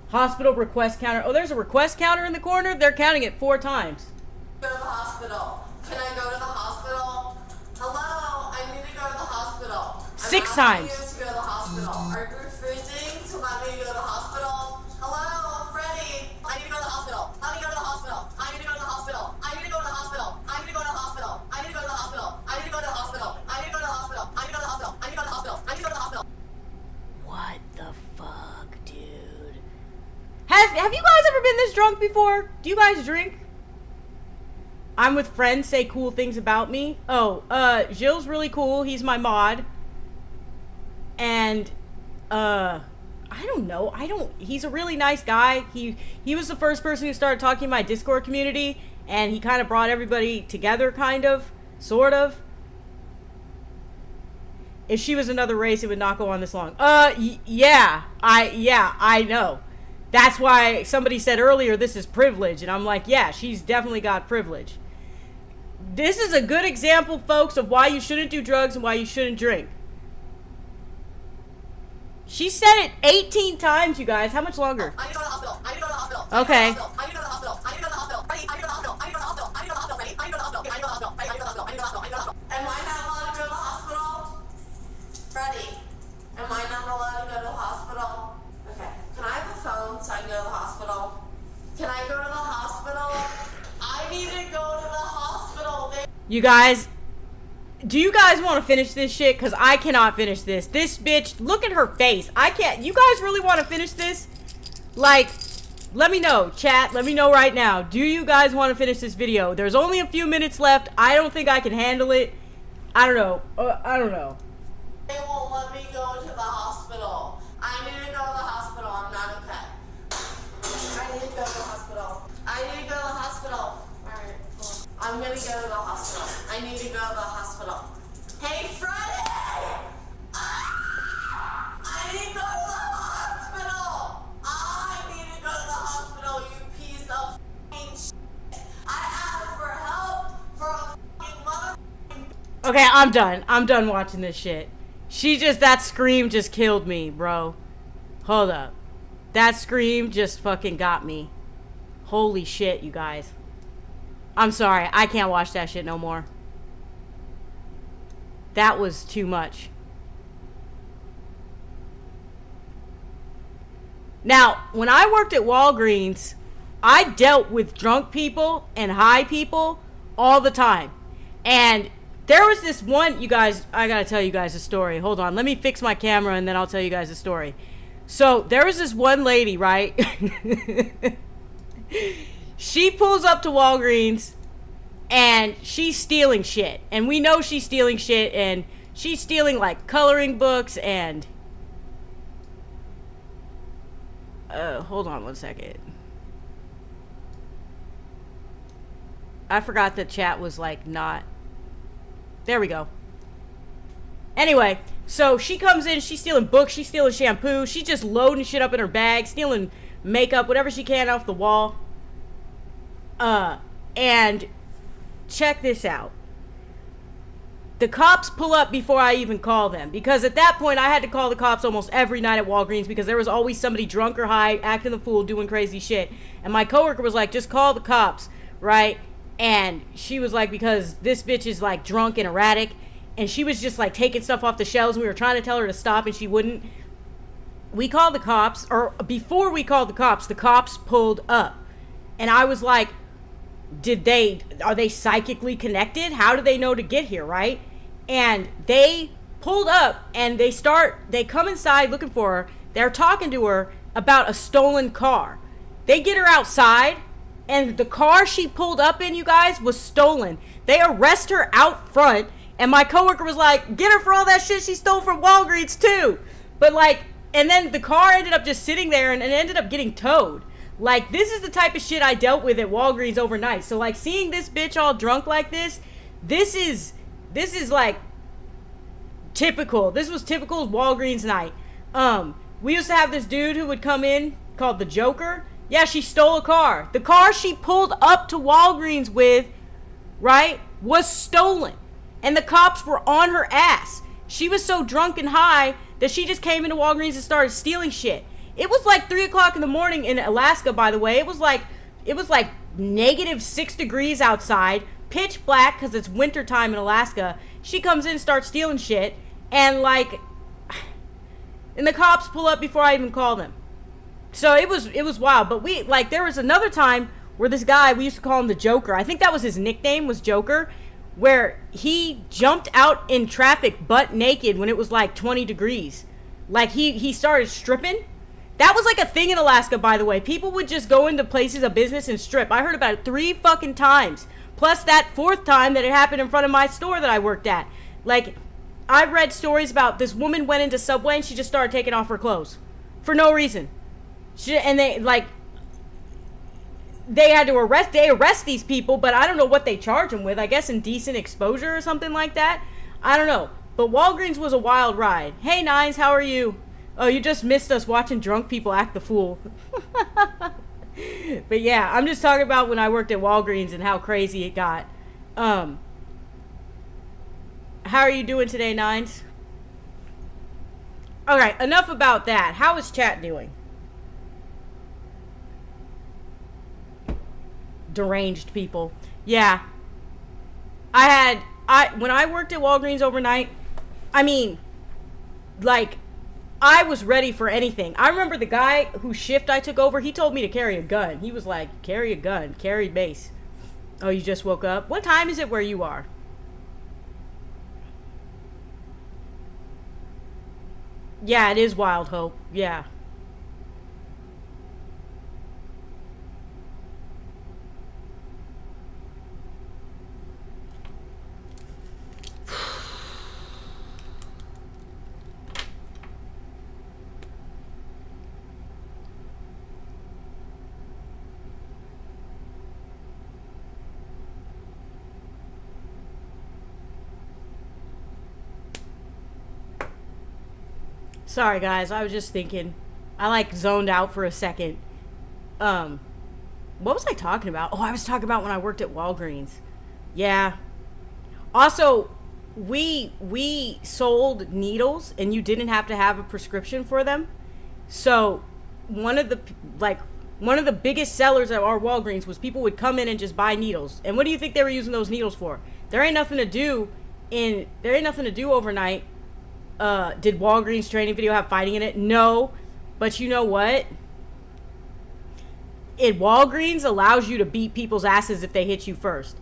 Hospital request counter. Oh, there's a request counter in the corner. They're counting it 4 times. Go to the hospital. Can I go to the hospital? Hello, I need to go to the hospital. 6 times. I'm asking you to go to the hospital. Are you refusing to let me go to the hospital? Hello, Freddie. I need to go to the hospital. Let me go to the hospital. I need to go to the hospital. I need to go to the hospital. I need to go to the hospital. I need to go to the hospital. I need to go to the hospital. I need to go to the hospital. I need to go to the hospital. I need to go to the hospital. I need to go to the hospital. What the fuck, dude? Have you guys ever been this drunk before? Do you guys drink? I'm with friends, say cool things about me. Oh, Gilles really cool. He's my mod. And, I don't know. He's a really nice guy. He was the first person who started talking in my Discord community. And he kind of brought everybody together, kind of. Sort of. If she was another race, it would not go on this long. Yeah, I know. That's why somebody said earlier, this is privilege. And I'm like, yeah, she's definitely got privilege. This is a good example, folks, of why you shouldn't do drugs and why you shouldn't drink. She said it 18 times, you guys. How much longer? I need to go to the hospital. I need to go to the hospital. Okay. I need to go to the hospital. I need to go to the hospital. I need to go to the hospital. I need to go to the hospital. I need to go to the hospital. I need to go to the hospital. I need to go to the hospital. I need to go to the hospital. I need to go to the hospital. I need to go to the hospital. Am I not allowed to go to the hospital? Freddie, am I not allowed to go to the hospital? Okay. Can I have a phone so I can go to the hospital? Can I go to the hospital? I need to go to the hospital. You guys, do you guys want to finish this shit? Because I cannot finish this. This bitch, look at her face. I can't. You guys really want to finish this? Like, let me know, chat. Let me know right now. Do you guys want to finish this video? There's only a few minutes left. I don't think I can handle it. I don't know. I don't know. They won't let me go to the hospital. I need to go to the hospital. I'm not okay. I need to go to the hospital. I need to go to the hospital. Alright, cool. I'm gonna go to the hospital. I need to go to the hospital. Hey, Freddie! I need to go to the hospital! I need to go to the hospital, you piece of f***ing shit! I asked for help for a f***ing mother. Okay, I'm done. I'm done watching this shit. That scream just killed me, bro. Hold up. That scream just fucking got me. Holy shit, you guys. I'm sorry. I can't watch that shit no more. That was too much. Now, when I worked at Walgreens, I dealt with drunk people and high people all the time. And there was this one, you guys, I gotta tell you guys a story. Hold on, let me fix my camera and then I'll tell you guys a story. So, there was this one lady, right? She pulls up to Walgreens and she's stealing shit. And we know she's stealing shit and She's stealing like coloring books and hold on one second. I forgot the chat was like not. There we go. Anyway, so she comes in, she's stealing books, she's stealing shampoo, she's just loading shit up in her bag, stealing makeup, whatever she can off the wall. And check this out. The cops pull up before I even call them, because at that point I had to call the cops almost every night at Walgreens because there was always somebody drunk or high acting the fool doing crazy shit. And my coworker was like, just call the cops, right? And she was like, because this bitch is like drunk and erratic, and she was just like taking stuff off the shelves. We were trying to tell her to stop and she wouldn't. We called the cops, or before we called the cops pulled up. And I was like, are they psychically connected? How do they know to get here, right? And they pulled up and they come inside looking for her. They're talking to her about a stolen car. They get her outside and the car she pulled up in, you guys, was stolen. They arrest her out front, and my coworker was like, get her for all that shit she stole from Walgreens too. But like, and then the car ended up just sitting there and it ended up getting towed. Like, this is the type of shit I dealt with at Walgreens overnight. So like, seeing this bitch all drunk like this is like typical. This was typical Walgreens night. We used to have this dude who would come in called the Joker. Yeah, she stole a car. The car she pulled up to Walgreens with, right, was stolen. And the cops were on her ass. She was so drunk and high that she just came into Walgreens and started stealing shit. It was like 3 o'clock in the morning in Alaska, by the way. It was like -6 degrees outside, pitch black because it's winter time in Alaska. She comes in and starts stealing shit, and the cops pull up before I even call them. So it was wild. But there was another time where this guy, we used to call him the Joker. I think that was his nickname, was Joker, where he jumped out in traffic butt naked when it was like 20 degrees. Like he started stripping. That was like a thing in Alaska, by the way. People would just go into places of business and strip. I heard about it 3 fucking times. Plus that 4th time that it happened in front of my store that I worked at. Like, I read stories about this woman went into Subway and she just started taking off her clothes. For no reason. They had to arrest these people, but I don't know what they charge them with. I guess indecent exposure or something like that. I don't know. But Walgreens was a wild ride. Hey, Nines, how are you? Oh, you just missed us watching drunk people act the fool. But yeah, I'm just talking about when I worked at Walgreens and how crazy it got. How are you doing today, Nines? Alright, enough about that. How is chat doing? Deranged people. Yeah. When I worked at Walgreens overnight, I mean, like, I was ready for anything. I remember the guy whose shift I took over, he told me to carry a gun. He was like, carry a gun, carry base. Oh, you just woke up? What time is it where you are? Yeah, it is Wild Hope. Yeah. Sorry, guys. I was just thinking. I zoned out for a second. What was I talking about? Oh, I was talking about when I worked at Walgreens. Yeah. Also, we sold needles, and you didn't have to have a prescription for them. So, one of the biggest sellers at our Walgreens was people would come in and just buy needles. And what do you think they were using those needles for? There ain't nothing to do overnight. Did Walgreens training video have fighting in it? No. But you know what? Walgreens allows you to beat people's asses if they hit you first.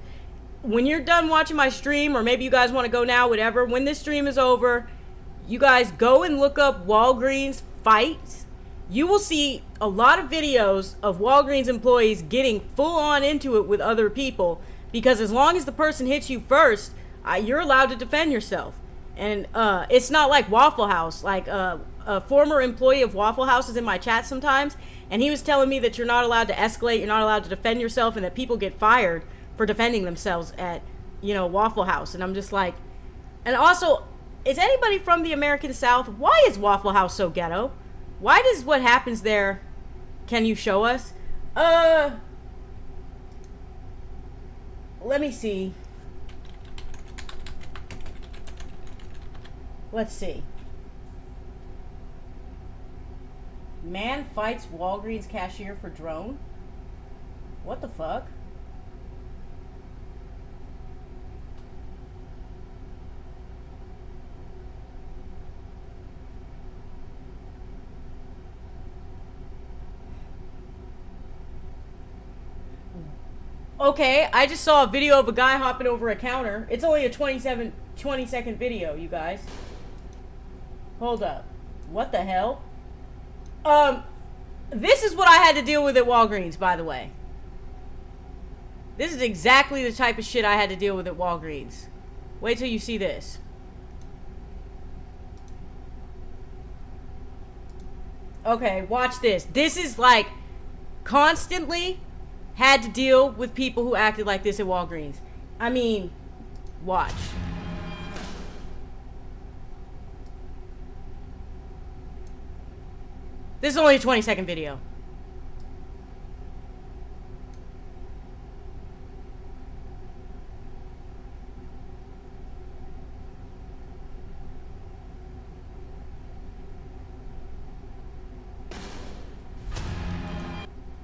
When you're done watching my stream, or maybe you guys want to go now, whatever, when this stream is over, you guys go and look up Walgreens fights. You will see a lot of videos of Walgreens employees getting full on into it with other people, because as long as the person hits you first, you're allowed to defend yourself. And it's not like Waffle House. Like a former employee of Waffle House is in my chat sometimes, and he was telling me that you're not allowed to escalate, you're not allowed to defend yourself, and that people get fired for defending themselves at, you know, Waffle House. And I'm just like, and also, is anybody from the American South? Why is Waffle House so ghetto? Why does what happens there, can you show us? Let me see. Let's see. Man fights Walgreens cashier for drone? What the fuck? Okay, I just saw a video of a guy hopping over a counter. It's only a 20-second video, you guys. Hold up. What the hell? This is what I had to deal with at Walgreens, by the way. This is exactly the type of shit I had to deal with at Walgreens. Wait till you see this. Okay, watch this. This is like constantly had to deal with people who acted like this at Walgreens. I mean, watch. This is only a 20-second video.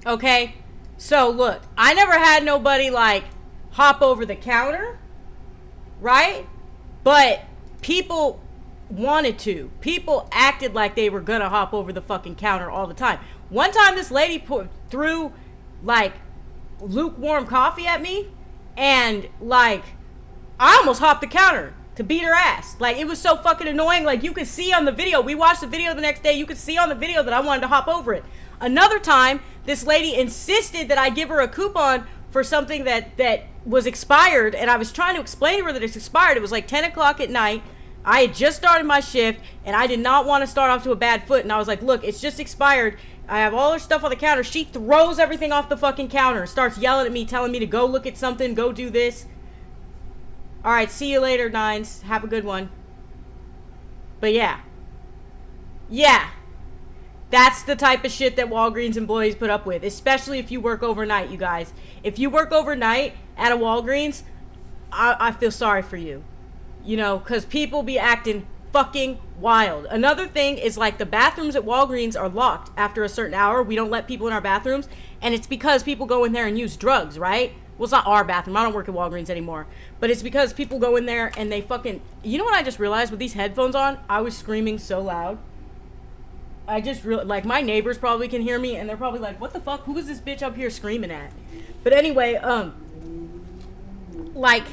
Okay? So, look, I never had nobody, like, hop over the counter, right? But people wanted to. People acted like they were gonna hop over the fucking counter all the time. One time, this lady threw, like, lukewarm coffee at me, and, like, I almost hopped the counter to beat her ass. Like, it was so fucking annoying. Like, you could see on the video, we watched the video the next day, you could see on the video that I wanted to hop over it. Another time, this lady insisted that I give her a coupon for something that was expired, and I was trying to explain to her that it's expired. It was like 10 o'clock at night. I had just started my shift, and I did not want to start off to a bad foot, and I was like, look, it's just expired. I have all her stuff on the counter. She throws everything off the fucking counter, starts yelling at me, telling me to go look at something, go do this. All right, see you later, Nines. Have a good one. But yeah. Yeah. That's the type of shit that Walgreens employees put up with, especially if you work overnight, you guys. If you work overnight at a Walgreens, I feel sorry for you. You know, because people be acting fucking wild. Another thing is, like, the bathrooms at Walgreens are locked after a certain hour. We don't let people in our bathrooms, and it's because people go in there and use drugs, right? Well, it's not our bathroom. I don't work at Walgreens anymore. But it's because people go in there and they fucking... You know what I just realized with these headphones on? I was screaming so loud. I just realized, like, my neighbors probably can hear me, and they're probably like, what the fuck? Who is this bitch up here screaming at? But anyway, like,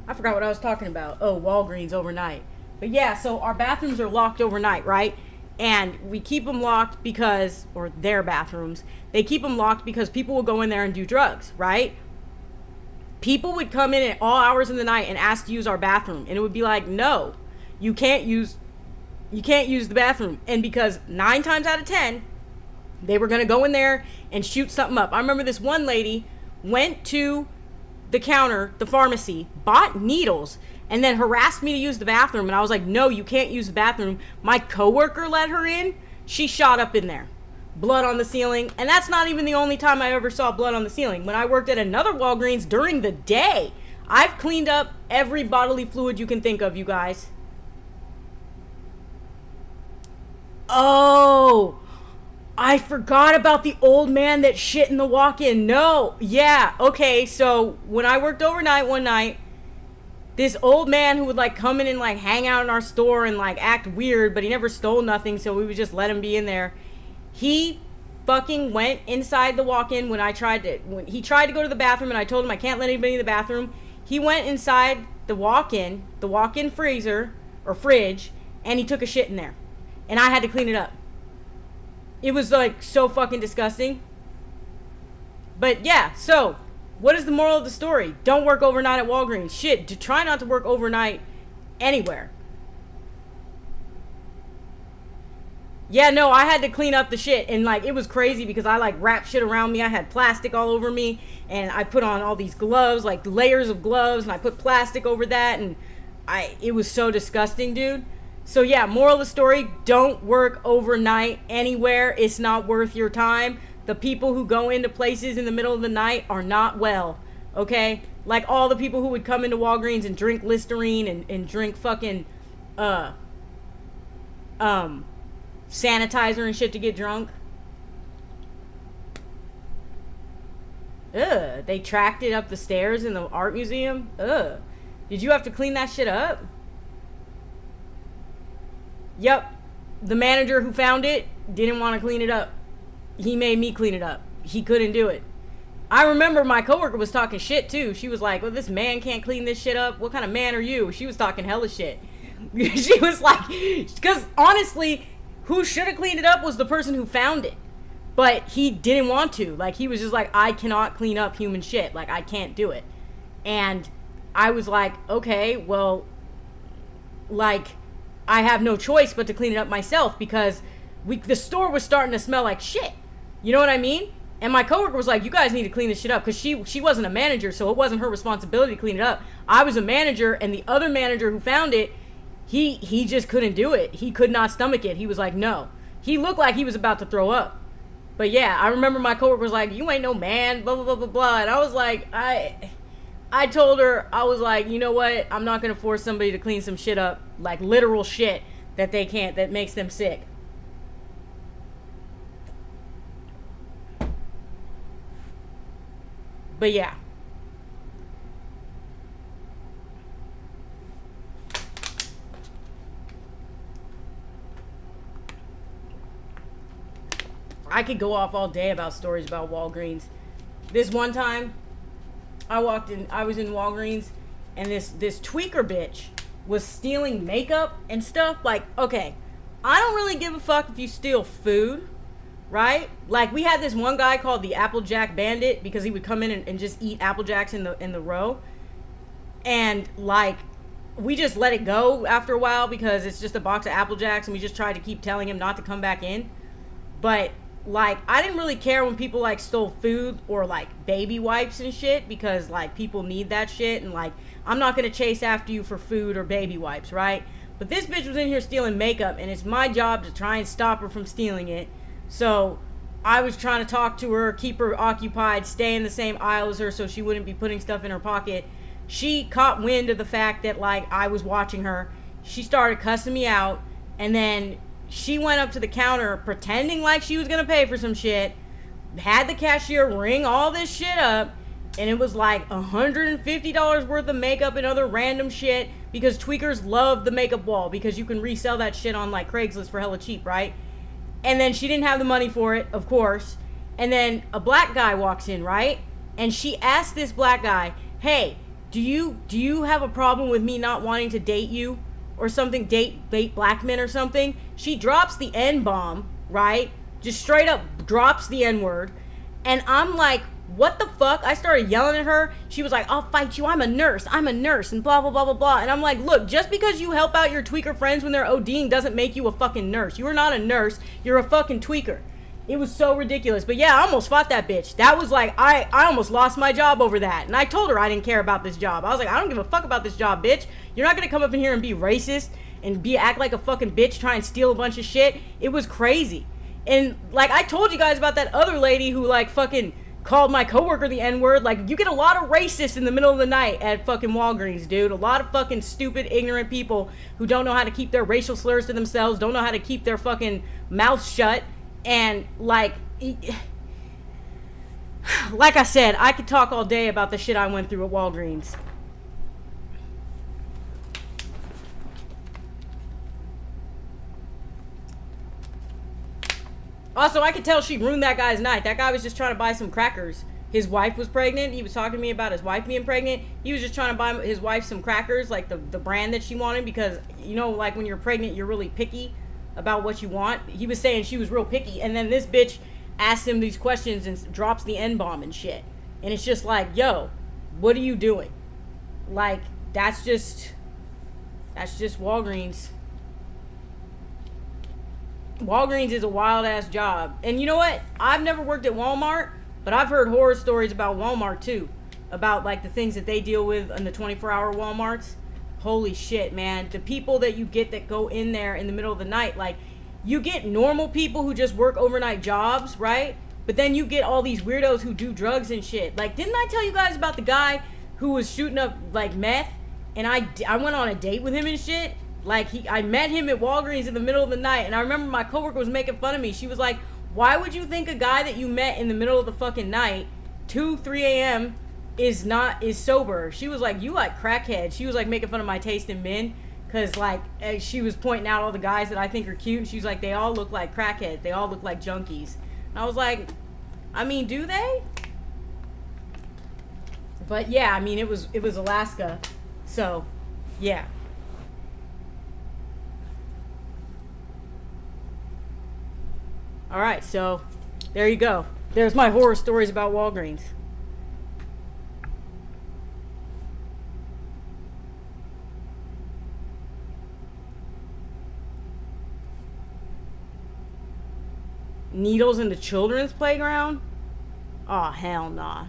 I forgot what I was talking about. Oh, Walgreens overnight. But yeah, so our bathrooms are locked overnight, right? And we keep them locked because, or their bathrooms, they keep them locked because people will go in there and do drugs, right? People would come in at all hours of the night and ask to use our bathroom, and it would be like, no, you can't use the bathroom. And because 9 times out of 10, they were going to go in there and shoot something up. I remember this one lady went to the counter, the pharmacy, bought needles, and then harassed me to use the bathroom. And I was like, no, you can't use the bathroom. My coworker let her in. She shot up in there. Blood on the ceiling. And that's not even the only time I ever saw blood on the ceiling. When I worked at another Walgreens during the day, I've cleaned up every bodily fluid you can think of, you guys. Oh, I forgot about the old man that shit in the walk-in. No, yeah, okay, so when I worked overnight one night, this old man who would, like, come in and, like, hang out in our store and, like, act weird, but he never stole nothing, so we would just let him be in there. He fucking went inside the walk-in when he tried to go to the bathroom, and I told him I can't let anybody in the bathroom. He went inside the walk-in freezer, or fridge, and he took a shit in there. And I had to clean it up. It was, like, so fucking disgusting. But yeah, so what is the moral of the story? Don't work overnight at Walgreens. Shit, try not to work overnight anywhere. Yeah, no, I had to clean up the shit, and like it was crazy because I like wrapped shit around me. I had plastic all over me, and I put on all these gloves, like layers of gloves, and I put plastic over that, and it was so disgusting, dude. So yeah, moral of the story, don't work overnight anywhere. It's not worth your time. The people who go into places in the middle of the night are not well, okay? Like all the people who would come into Walgreens and drink Listerine and drink fucking sanitizer and shit to get drunk. Ugh, they tracked it up the stairs in the art museum. Ugh. Did you have to clean that shit up? Yep. The manager who found it didn't want to clean it up. He made me clean it up. He couldn't do it. I remember my coworker was talking shit too. She was like, well, this man can't clean this shit up. What kind of man are you? She was talking hella shit. She was like, because honestly, who should have cleaned it up was the person who found it. But he didn't want to. Like, he was just like, I cannot clean up human shit. Like, I can't do it. And I was like, okay, well, like, I have no choice but to clean it up myself because the store was starting to smell like shit. You know what I mean? And my coworker was like, you guys need to clean this shit up because she wasn't a manager, so it wasn't her responsibility to clean it up. I was a manager, and the other manager who found it, he just couldn't do it. He could not stomach it. He was like, no. He looked like he was about to throw up. But yeah, I remember my coworker was like, you ain't no man, blah, blah, blah, blah, blah. And I was like, I told her, I was like, you know what? I'm not going to force somebody to clean some shit up, like literal shit that they can't, that makes them sick. But yeah. I could go off all day about stories about Walgreens. This one time, I was in Walgreens, and this tweaker bitch was stealing makeup and stuff. Like, okay, I don't really give a fuck if you steal food, right? Like, we had this one guy called the Applejack Bandit because he would come in and just eat Apple Jacks in the row. And, like, we just let it go after a while because it's just a box of Apple Jacks, and we just tried to keep telling him not to come back in. But, like, I didn't really care when people, like, stole food or, like, baby wipes and shit because, like, people need that shit. And, like, I'm not going to chase after you for food or baby wipes, right? But this bitch was in here stealing makeup, and it's my job to try and stop her from stealing it. So I was trying to talk to her, keep her occupied, stay in the same aisle as her so she wouldn't be putting stuff in her pocket. She caught wind of the fact that, like, I was watching her. She started cussing me out, and then she went up to the counter pretending like she was going to pay for some shit, had the cashier ring all this shit up, and it was like $150 worth of makeup and other random shit because tweakers love the makeup wall because you can resell that shit on, like, Craigslist for hella cheap, right? And then she didn't have the money for it, of course. And then a black guy walks in, right? And she asked this black guy, hey, do you have a problem with me not wanting to date you? Or something, date black men or something? She drops the N-bomb, right? Just straight up drops the N-word. And I'm like, what the fuck? I started yelling at her. She was like, I'll fight you. I'm a nurse, and blah, blah, blah, blah, blah. And I'm like, look, just because you help out your tweaker friends when they're ODing doesn't make you a fucking nurse. You are not a nurse. You're a fucking tweaker. It was so ridiculous. But yeah, I almost fought that bitch. That was like, I almost lost my job over that. And I told her I didn't care about this job. I was like, I don't give a fuck about this job, bitch. You're not going to come up in here and be racist and act like a fucking bitch, try and steal a bunch of shit. It was crazy. And like, I told you guys about that other lady who like fucking called my coworker the N-word. Like, you get a lot of racists in the middle of the night at fucking Walgreens, dude. A lot of fucking stupid, ignorant people who don't know how to keep their racial slurs to themselves, don't know how to keep their fucking mouths shut. And like I said, I could talk all day about the shit I went through at Walgreens. Also, I could tell she ruined that guy's night. That guy was just trying to buy some crackers. His wife was pregnant. He was talking to me about his wife being pregnant. He was just trying to buy his wife some crackers, like the brand that she wanted, because, you know, like when you're pregnant, you're really picky about what you want. He was saying she was real picky, and then this bitch asks him these questions and drops the N-bomb and shit. And it's just like, yo, what are you doing? Like, that's That's just Walgreens. Walgreens is a wild ass job. And you know what? I've never worked at Walmart, but I've heard horror stories about Walmart too. About like the things that they deal with in the 24-hour Walmarts. Holy shit, man. The people that you get that go in there in the middle of the night, like, you get normal people who just work overnight jobs, right? But then you get all these weirdos who do drugs and shit. Like, didn't I tell you guys about the guy who was shooting up, like, meth? And I went on a date with him and shit. Like, I met him at Walgreens in the middle of the night. And I remember my coworker was making fun of me. She was like, why would you think a guy that you met in the middle of the fucking night, 2, 3 a.m., is sober? She was like, you like crackhead. She was like making fun of my taste in men. Because, like, she was pointing out all the guys that I think are cute. And she was like, they all look like crackheads. They all look like junkies. And I was like, I mean, do they? But, yeah, I mean, it was Alaska. So, yeah. Alright, so, there you go. There's my horror stories about Walgreens. Needles in the children's playground? Oh, hell nah.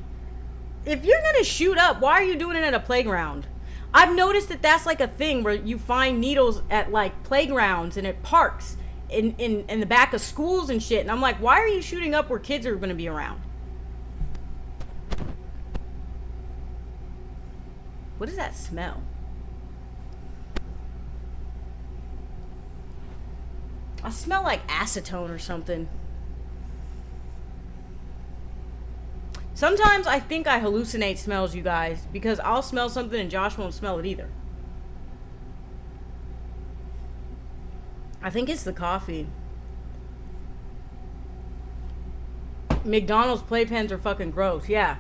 If you're gonna shoot up, why are you doing it at a playground? I've noticed that that's like a thing where you find needles at like playgrounds and at parks in the back of schools and shit. And I'm like, why are you shooting up where kids are gonna be around? What does that smell? I smell like acetone or something. Sometimes I think I hallucinate smells, you guys, because I'll smell something and Josh won't smell it either. I think it's the coffee. McDonald's playpens are fucking gross, yeah.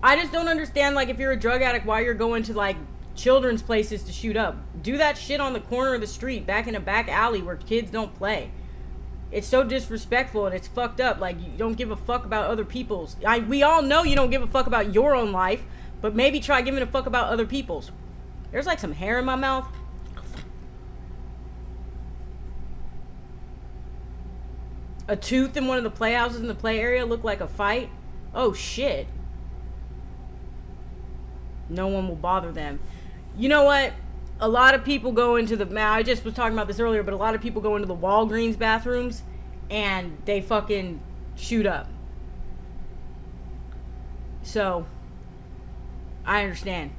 I just don't understand, like, if you're a drug addict, why you're going to, like, children's places to shoot up. Do that shit on the corner of the street, back in a back alley where kids don't play. It's so disrespectful and it's fucked up. Like, you don't give a fuck about other people's. We all know you don't give a fuck about your own life, but maybe try giving a fuck about other people's. There's like some hair in my mouth. A tooth in one of the playhouses in the play area looked like a fight. Oh shit. No one will bother them. You know what? A lot of people go into the... I just was talking about this earlier, but a lot of people go into the Walgreens bathrooms and they fucking shoot up. So, I understand.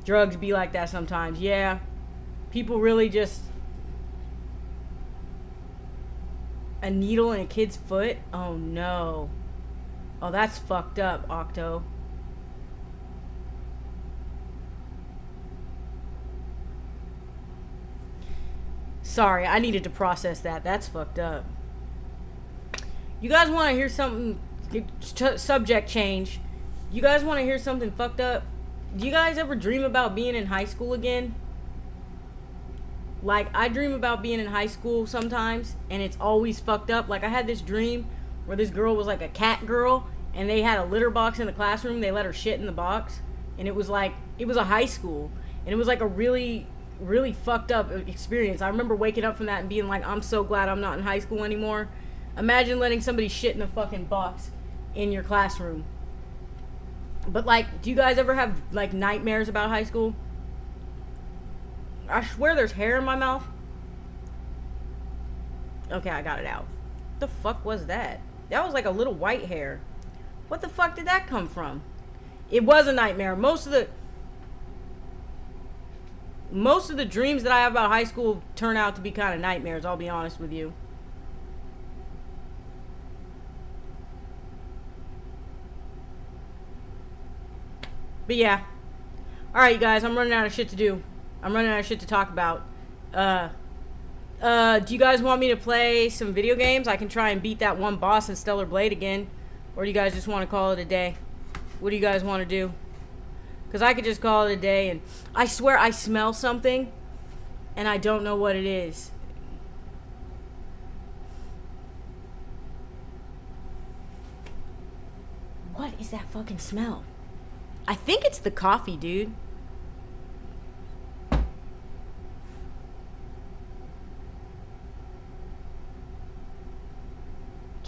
Drugs be like that sometimes. Yeah. People really just... A needle in a kid's foot? Oh no. Oh, that's fucked up, Octo. Sorry, I needed to process that. That's fucked up. You guys want to hear something... Subject change. You guys want to hear something fucked up? Do you guys ever dream about being in high school again? Like, I dream about being in high school sometimes, and it's always fucked up. Like, I had this dream where this girl was like a cat girl, and they had a litter box in the classroom. They let her shit in the box, and it was like... It was a high school, and it was like a really fucked up experience. I remember waking up from that and being like, I'm so glad I'm not in high school anymore. Imagine letting somebody shit in a fucking box in your classroom. But like, do you guys ever have like nightmares about high school? I swear there's hair in my mouth. Okay, I got it out. What the fuck was that? That was like a little white hair. What the fuck did that come from? It was a nightmare. Most of the dreams that I have about high school turn out to be kind of nightmares, I'll be honest with you. But yeah. Alright, you guys, I'm running out of shit to do. I'm running out of shit to talk about. Do you guys want me to play some video games? I can try and beat that one boss in Stellar Blade again. Or do you guys just want to call it a day? What do you guys want to do? Because I could just call it a day, and I swear I smell something, and I don't know what it is. What is that fucking smell? I think it's the coffee, dude.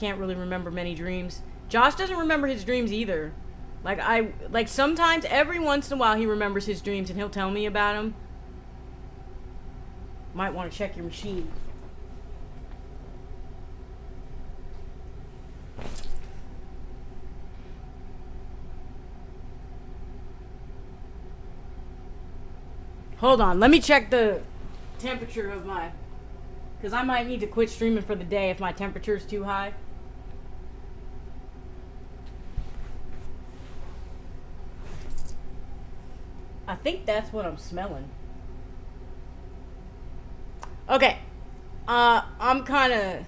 can't really remember many dreams. Josh doesn't remember his dreams either. Like sometimes, every once in a while, he remembers his dreams and he'll tell me about them. Might want to check your machine. Hold on, let me check the temperature of my... Because I might need to quit streaming for the day if my temperature is too high. I think that's what I'm smelling. Okay. I'm kind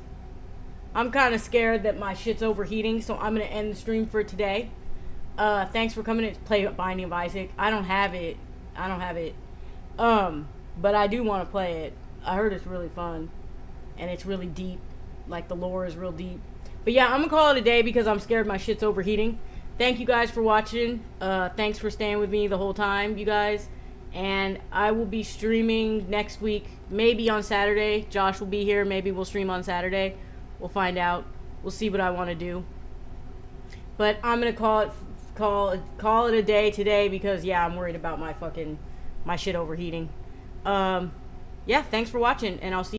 of scared that my shit's overheating, so I'm going to end the stream for today. Thanks for coming to play Binding of Isaac. I don't have it. But I do want to play it. I heard it's really fun. And it's really deep. Like, the lore is real deep. But yeah, I'm gonna call it a day because I'm scared my shit's overheating. Thank you guys for watching. Thanks for staying with me the whole time, you guys. And I will be streaming next week. Maybe on Saturday. Josh will be here. Maybe we'll stream on Saturday. We'll find out. We'll see what I want to do. But I'm gonna call it a day today because, yeah, I'm worried about my shit overheating. Yeah, thanks for watching, and I'll see you.